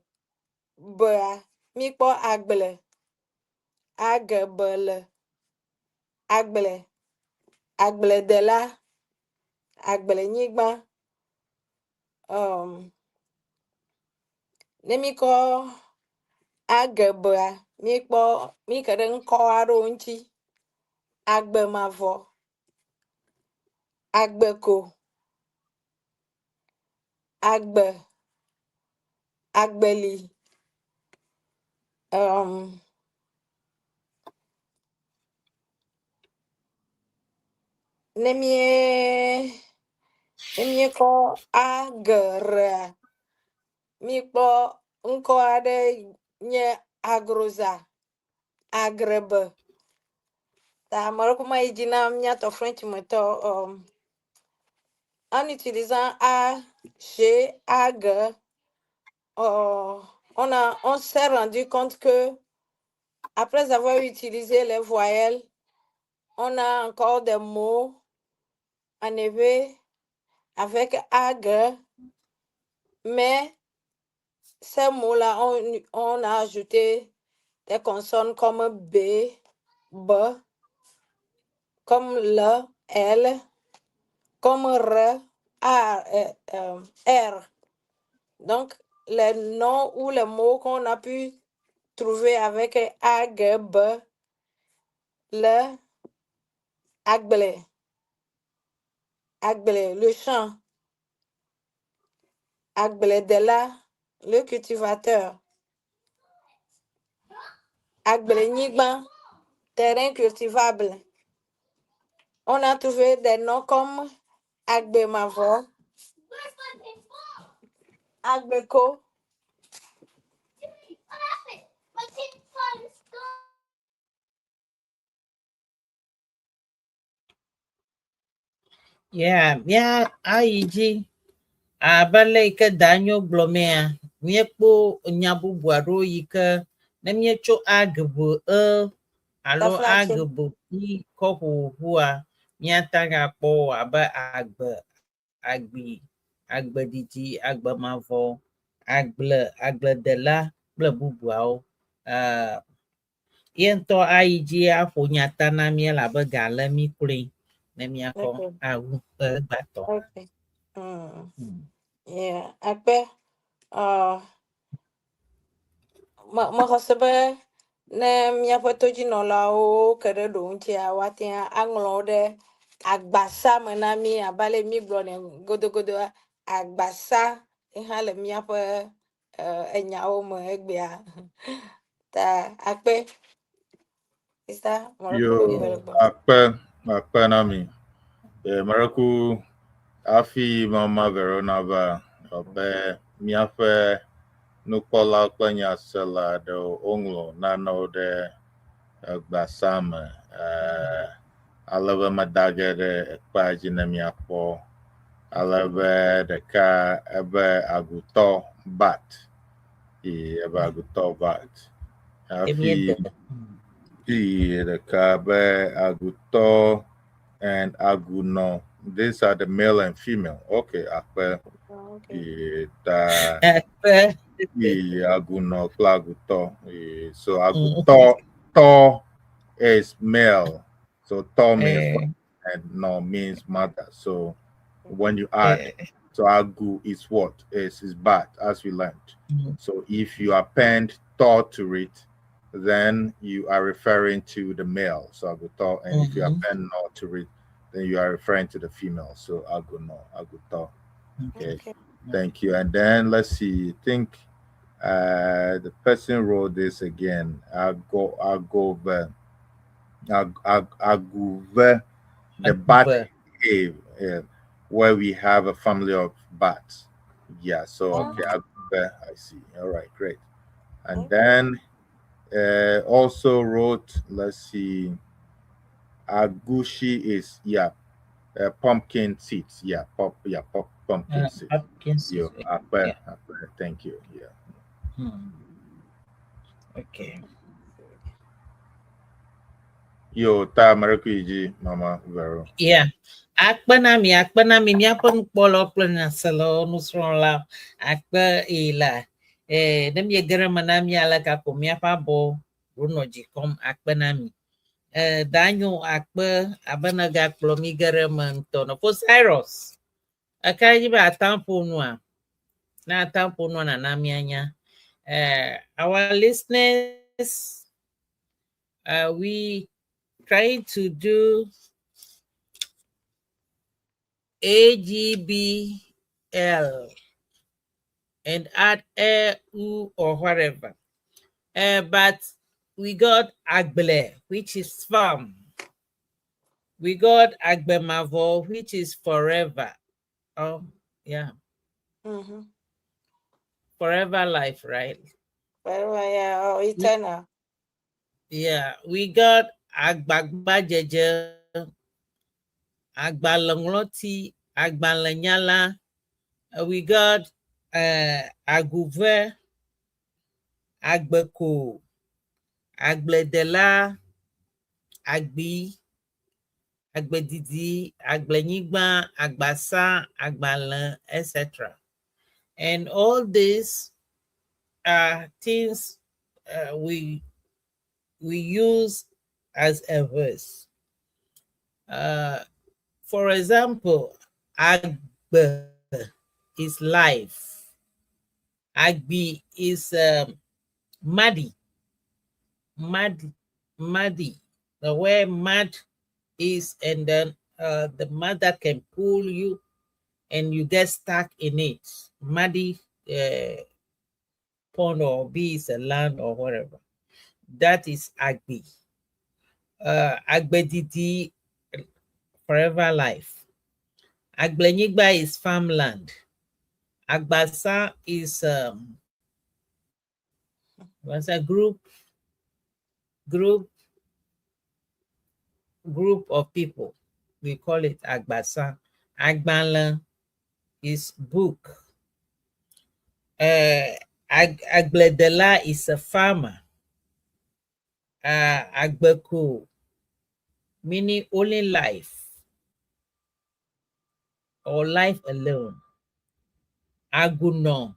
bea, mi kpɔ agble, age bele, agble, agbledela, agblenyigba. Ne mi kɔ age bea, mi kpɔ mi ke ɖe ŋkɔ aɖewo ŋuti. Agbemavɔ, agbeko, agbe, agbeli, ne miekɔ agerea, mi kpɔ ŋkɔ aɖe nye agroza, agrebe, En utilisant A, G, A, G, on s'est rendu compte que après avoir utilisé les voyelles, on a encore des mots en éve avec A, G, mais ces mots-là, on a ajouté des consonnes comme B, B, comme L, L, comme R, A, R. Donc, les noms ou les mots qu'on a pu trouver avec A, G, B, le, Agble, le champ, Agble de là, le cultivateur, Agble Nigban, terrain cultivable. On a trouvé des noms comme Agbe Mavo, Agbeko. Yeah, aiji. Abale ke danyo blomea. Miepo nyabu buaro yike. Nemiecho agbu alo agbu I kohu hua. Miataga po aba agbi agbediti agbamavo agble dela bubuao. Yento aiji afo nyata na miela begale mi kuri. Nemiako awu bato. Okay. Yeah, Akpe, mahosebe ne miaƒe todzinɔlawo ke ɖe ɖo ŋutia woatia aŋlɔ ɖe agbasa me na mi abe ale mi gblɔ nɛ godogodo agbasa hã le miaƒe enyawo me egbea ta akpe sister Yo, akpe Naami. Maraku afi mama Vero nava obe miafe nukola kwenya sela do onglo nano de gbasame alebe madage de ekpaji na miapo alebe deka ebe aguto bat ebe aguto bat afi deka ebe aguto and aguno. These are the male and female. Okay, akpe. Aguno klaguto. So aguto to is male. So to means and no means mother. So when you add, so agu is what? Is bat, as we learned. So if you append to to it, then you are referring to the male. So aguto, and if you append no to it, then you are referring to the female. So aguno, aguto. Okay. Thank you. And then let's see. I think the person wrote this again. Aguve, the bat cave, where we have a family of bats. Yeah. So okay, Aguve, I see. All right, great. And then also wrote. Let's see. Agushi is pumpkin seeds. Yeah, pumpkin seeds. Pumpkin seeds. Thank you. Yeah. Okay. Yo, ta Marikuiji, Mama Vero. Yeah. Akpanami miapon polo plena selo nusrola akpa ila. Dem ye gara manami ala kapo miapa bo runo jikom akpanami. Danyo akpa abanaga plomi gara mantono for Cyrus. Akaji ba atampo nua. Na atampo nua na namianya. Our listeners, we try to do AGBL and add U or whatever. But we got Agble, which is farm. We got Agbemavo, which is forever. Oh, yeah. Forever life, right? Forever, yeah, or eternal. Yeah, we got agbagbajeje, agbalangloti, agbalanyala. We got aguve, agbeko, agbledela, agbi, agbedidi, agbenyigba, agbasa, agbalan, etc. And all these are things we use as a verse. For example, agbe is life. Agbi is muddy. Muddy. The where mud is, and then the mud that can pull you and you get stuck in it. Muddy pond or be is a land or whatever. That is Agbi. Agbedidi, forever life. Agbenyigba is farmland. Agbasa is what's a group of people. We call it Agbasa. Agbala is book. Agbledela is a farmer. Agbeku, meaning only life or life alone. Aguno,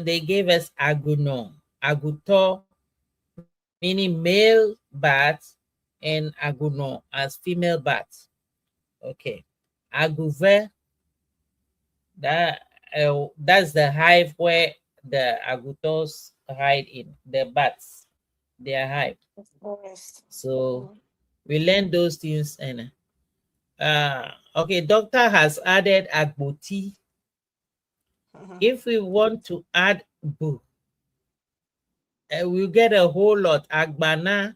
they gave us aguno. Aguto, meaning male bat, and aguno as female bat. Okay. Aguve, that's the hive where the agutos hide in, the bats, their hive. Yes. So we learn those things. And okay, doctor has added agboti. If we want to add bu, we'll get a whole lot. Agbana,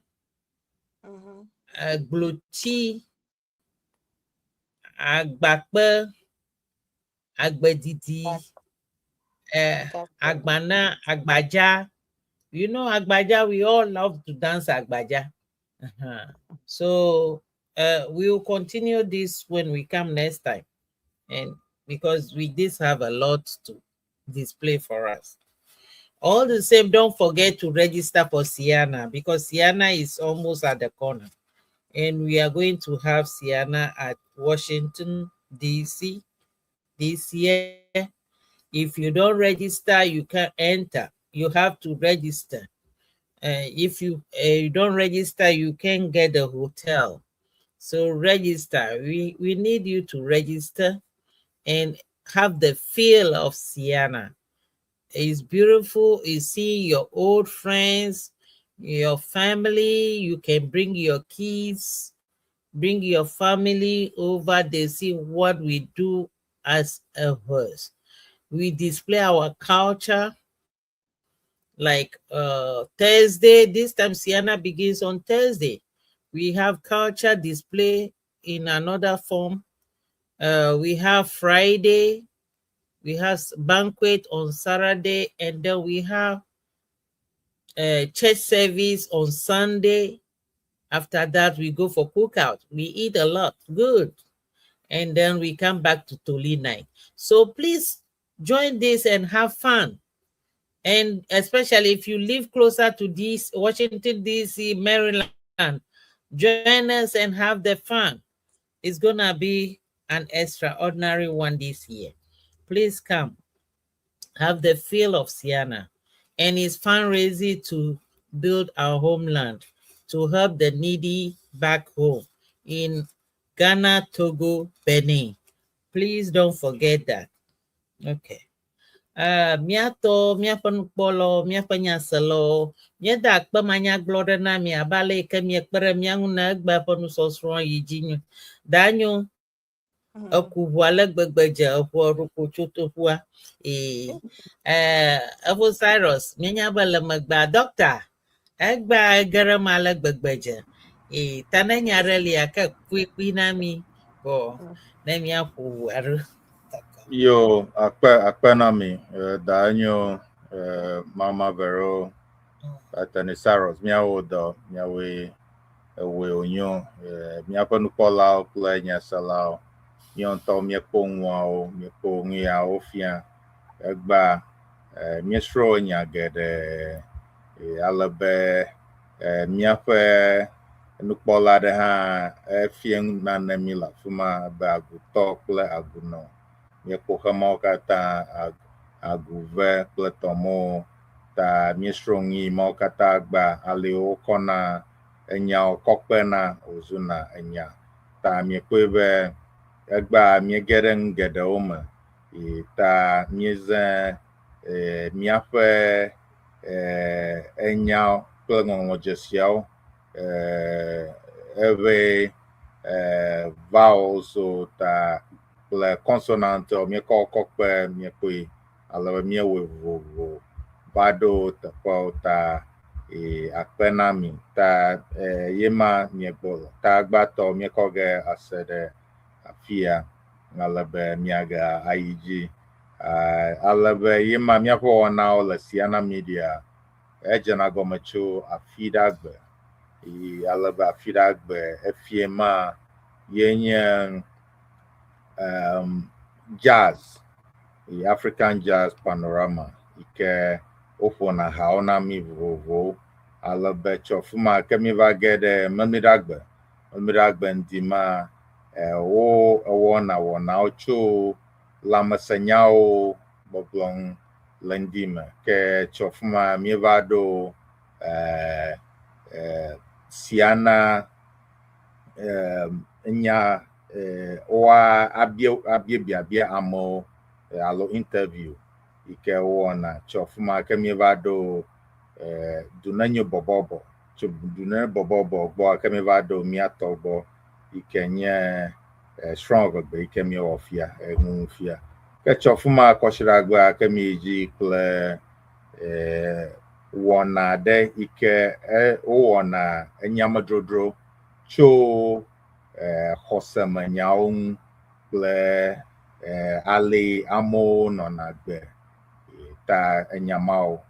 gloti, agbakpe, agbedidi, agbana, agbaja. You know agbaja, we all love to dance agbaja. So we'll continue this when we come next time, and because we did have a lot to display for us. All the same, don't forget to register for Siana, because Siana is almost at the corner, and we are going to have Siana at Washington DC this year. If you don't register, you can't enter. You have to register. If you don't register, you can't get the hotel. So register. We need you to register and have the feel of Siana. It's beautiful. You see your old friends, your family. You can bring your kids, bring your family over. They see what we do as a verse. We display our culture. Like Thursday, this time Siana begins on Thursday. We have culture display in another form. We have Friday, we have banquet on Saturday, and then we have church service on Sunday. After that, we go for cookout. We eat a lot, good. And then we come back to Toli night. So please join this and have fun. And especially if you live closer to this Washington, D.C., Maryland, join us and have the fun. It's going to be an extraordinary one this year. Please come. Have the feel of Siana. And it's fundraising to build our homeland, to help the needy back home in Ghana, Togo, Benin. Please don't forget that. Okay. Miato, miapan polo, miapanya selo, miada akpamanya glore na mi abale ke mi ekpere mianguna egba ponu sosro yijinyo. Danyo okuwale gbegbeje oruko chotofua. Avo Cyrus, mianya bale magba doctor. Egba garamala gbegbeje. Tananya reli aka kwi na mi. Bo, na mi afu aru. Yo, akpe Naami, Enyo, Mama Vero, Atty. Cyrus, Nyawo do, Nyawo Ewe Enyo, miaƒe nukpɔlawo kple nyaselawo, míawo míekpɔ ŋuawo, míekpɔ nu yawo fia, egba míesrɔ̃ nya geɖe, ale be míaƒe nukpɔla aɖe hã efia nane mí le afi ma be agutɔ kple agunɔ, míekpɔ xemawo katã, aguve kple tɔmewo, ta míesrɔ̃ nu yi mawo katã gba, ale wokɔna enyawo kɔkpena wòzuna enya, ta miekpɔe be egba miege ɖe nu geɖewo me, ta mieze míaƒe enyawo kple ŋɔŋlɔ dzesiawo, eʋe vowels ta kple consonant míekɔ kɔkpe miekpɔe, ale be miewɔe vovovo va ɖo teƒewo ta akpe Naami ta ye ma miegblɔ ta gbatɔ míekɔ ge ase ɖe afia, ale be miage ayi dzi, ale be ye ma míaƒe wɔnawo le Siana Media edzena gɔme tso afi ɖe agbe, ale be afi ɖe agbe efie ma ye nye jazz, African Jazz Panorama, yi ke woƒona hawo na mi vovovowo, ale be tso afi ma ke mi va ge ɖe memi ɖe agbe ŋdi ma wo ewɔna wɔnawo tso lãmesenyawo gbɔgblɔ ŋu le ŋdi me, ke tso afi ma míeva ɖo Siana nya woa abie biabia amewo alo interview yi ke wowɔna, tso afi ma ke míeva ɖo dunenyo bɔbɔbɔ, tso dunenyo bɔbɔbɔ gbɔ ke míeva ɖo míatɔ gbɔ yi ke nye Srɔ Eʋegbe yi ke míewɔ fia, eŋu fia, ke tso afi ma kɔsi ɖe agbea ke mi dzi kple wɔna ɖe yi ke wowɔna enyamedrodro tso xɔseme nyawo ŋu kple ale amewo nɔna gbe ta enyamawo,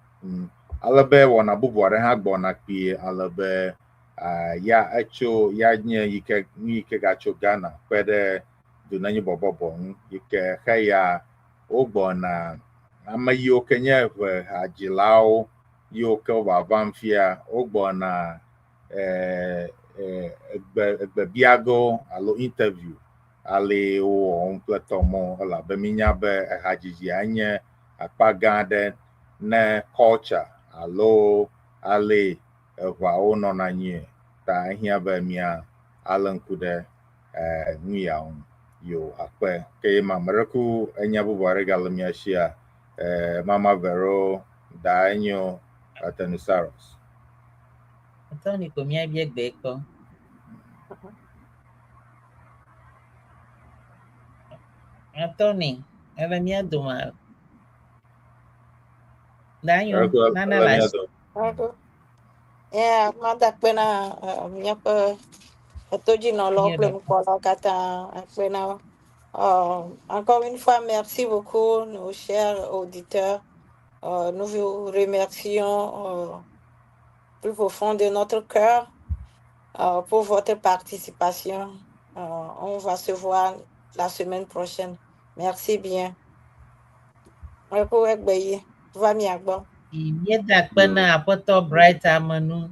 ale be wɔna bubu aɖe hã gbɔna kpui, ale be ya nye yi ke gatso Ghana kpe ɖe dunenyo bɔbɔbɔ ŋu, yi ke heya wogbɔna ame yiwo ke nye hadzilawo yiwo ke wovavam fia, wogbɔna egbebiago alo interview, ale wowɔ kple tɔmɔ, elabe minya be hadzidzi nye akpa gã aɖe ne culture alo ale eʋawo nɔna anyi, ta ehiã be mia ale ŋku ɖe nu yawo ŋu. Yo akpe ke ye ma ame ɖe ku enya bubu aɖe gale mia sia, Mama Vero da Enyo Atty. Cyrus. Attorney ko mia bie gbe ko. Attorney, ela mia doma. Danyo, nana la. Yeah, manda pena miape etoji no lo kle mkola kata pena. Encore une fois, merci beaucoup, nos chers auditeurs. Nous vous remercions plus au fond de notre cœur pour votre participation. On va se voir la semaine prochaine. Merci bien. Mieda kpena aƒetɔ Bright amenu.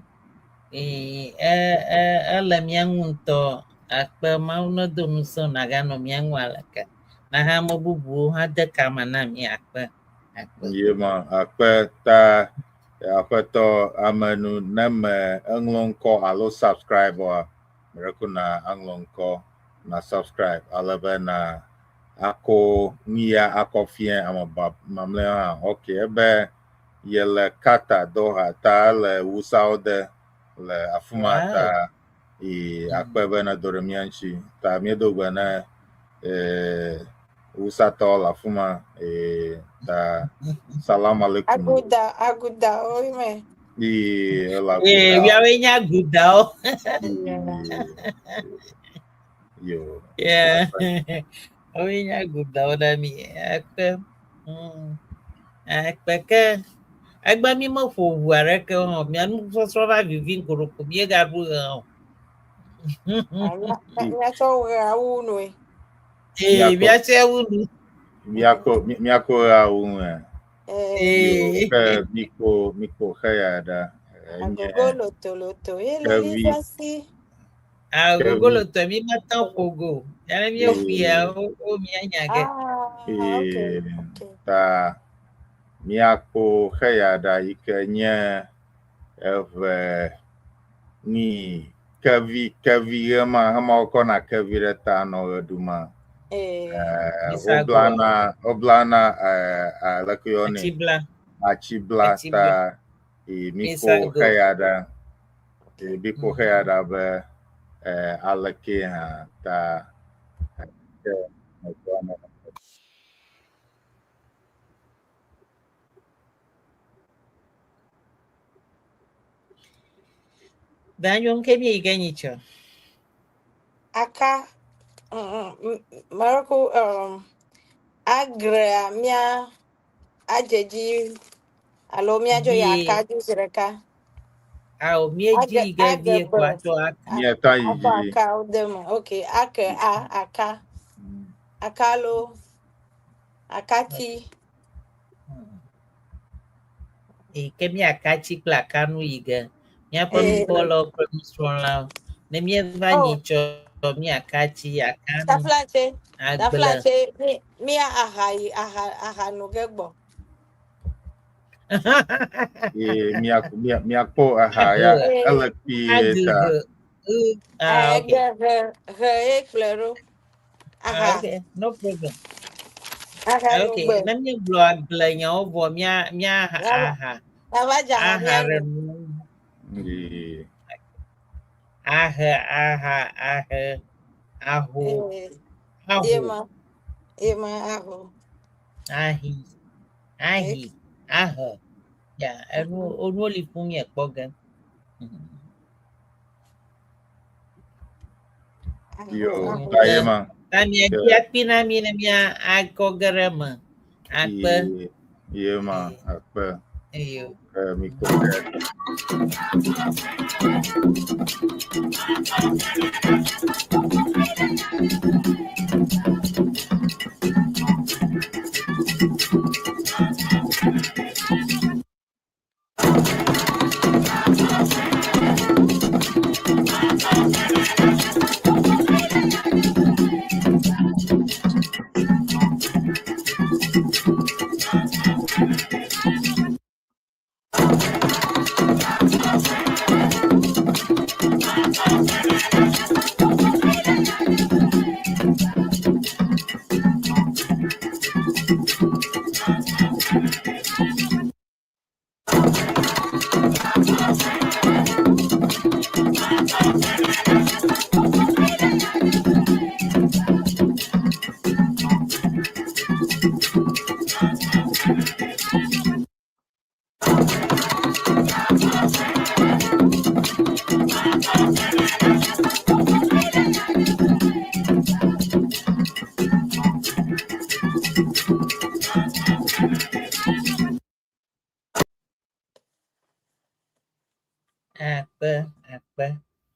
Ele mia ŋu ŋutɔ, akpe Mawu nedo ŋusẽ naganɔ mia ŋu aleke. Na hã ame bubuwo hã de kame na mi akpe. Ye ma akpe ta aƒetɔ amenu ne me eŋlɔ ŋkɔ alo subscribe wa, mereko na aŋlɔ ŋkɔ na subscribe, ale be na ako nuya akɔ fia ame mamlɛa hã. Ok, ebe yele kata Doha ta le wusawo de le afi ma ta akpe be ne do ɖe mia ŋuti, ta miedo gbe ne wusatɔwo le afi ma, ta salam alaikum. Aguda, oime. Viawe nya agudawo. Yo. Yeah. Owe nya agudawo da mi. Akpe ke Agba mi ma fo wuare ke ho mi anu so va vivin koroko mi ga ru ho. Minha sogra uno. Eh, mi ache unu. Miako aunga. Yo Eh, ka miko kaya da. Agogo loto. Ele Kavi livasi. agogolo to mi ma tan fogo. Ya mi o fi eh o mi anyage. Okay. ta miako kaya da ikanya eve ni kavi hama kona kavi reta no duma Misago. oblana lakuyone Achibla. achibla ta miko Misago. kaya da biko kaya da be alake ha ta Danyo ke mi igenyicho. Aka. Marco agre mia ajeji alo mia jo ya Ye ka ju zreka. au mi eji ge vie kwa to aka. mi ata yi Aka udem. Okay, aka akalo akati. E ke mi akachi kla kanu iga. Mi apa mi Eh, polo kremswala. Ne mi oh, evanyicho mi akachi akanu da agbela. flanche mia aha no gegbo. mi akpo aha ya Eh, LP ta Agugu. Okay. he klero. Aha, Okay. No problem. aha no Okay. gbe. Na mi blo agbela nya ovo mi aha. Lava jaha Aha mia no. remu. eh Aha. Aho. Eh, Aho. Ema aho. Ahi. Eh, Ahi. Aha. Yeah. Onu oli fun mi epo gan. yo aho. tayema Tani ke api na mi ako garama. Apa? yema apa Ayo. mi ko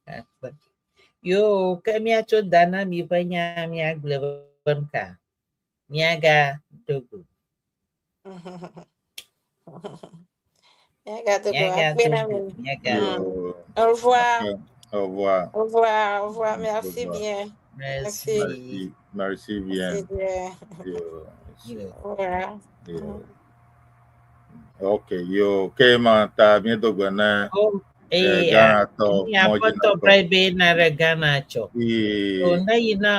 Apa. Yo, kami acho dana mi panya mi aglevan ka. Mi aga dogo. Ya gato Mi go aga akpena dogo. mi. Mi aga yo dogo. Au revoir. au revoir Au revoir. au Merci revoir bien. Merci. merci Merci bien bien. yo Yo. Au revoir. yo okay yo kema ta mi dogana Oh, Ghana to mi apoto mojina to brebe na regana cho. So e na yina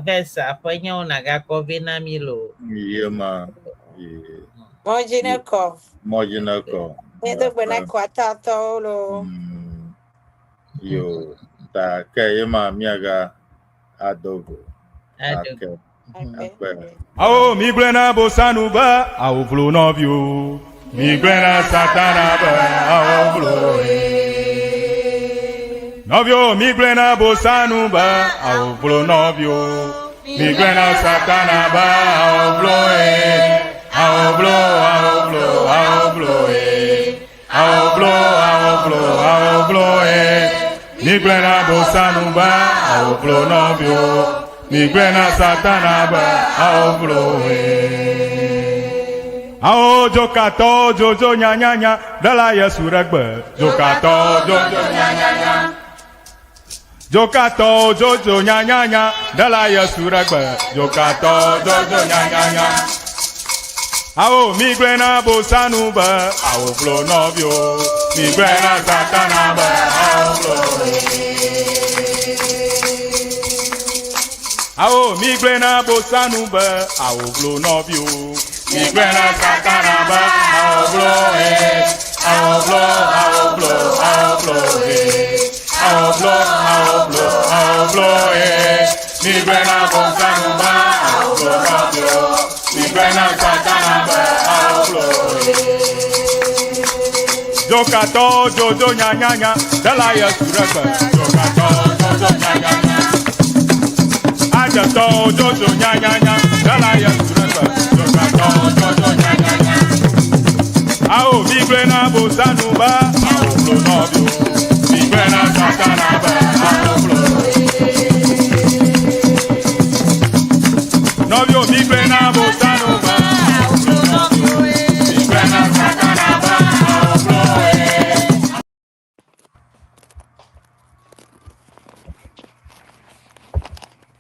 versa apanya onaga kovena milo. yema Mojine ko. mojina ko Edo bena kwa tato lo. yo ta kema miaga adogo Adogo. Okay. akpe Migrena bosanu ba awuflo novio. Migrena satana ba awuflo. Novio migrena bosanu ba awuflo novio. Migrena satana ba awuflo. Awuflo. Migre na bosanu ba, aoblo novio. Migre na satana ba, aoblo Ao jokato jojo nya nya nya dala Srɔ Eʋegbe. Jokato jojo nya nya nya. Jokato jojo nya nya nya dala Srɔ Eʋegbe. Jokato jojo nya nya nya. Ao migre na bosanu ba, aoblo novio. Migre na satana ba, aoblo Ao migre na bosanu ba, aoblo novio. Migre na satana ba, aoblo aoblo aoblo aoblo aoblo aoblo aoblo Migre na bosanu ba, aoblo novio. Migre na satana ba, aoblo Jokato jojo nya nya nya dala Srɔ Eʋegbe. Jokato jojo nya nya nya. Ajato jojo nya nya nya dala Srɔ Eʋegbe. Jokato jojo nya nya nya. Ao migre na bosanu ba, aoblo novio. Migre na satana ba,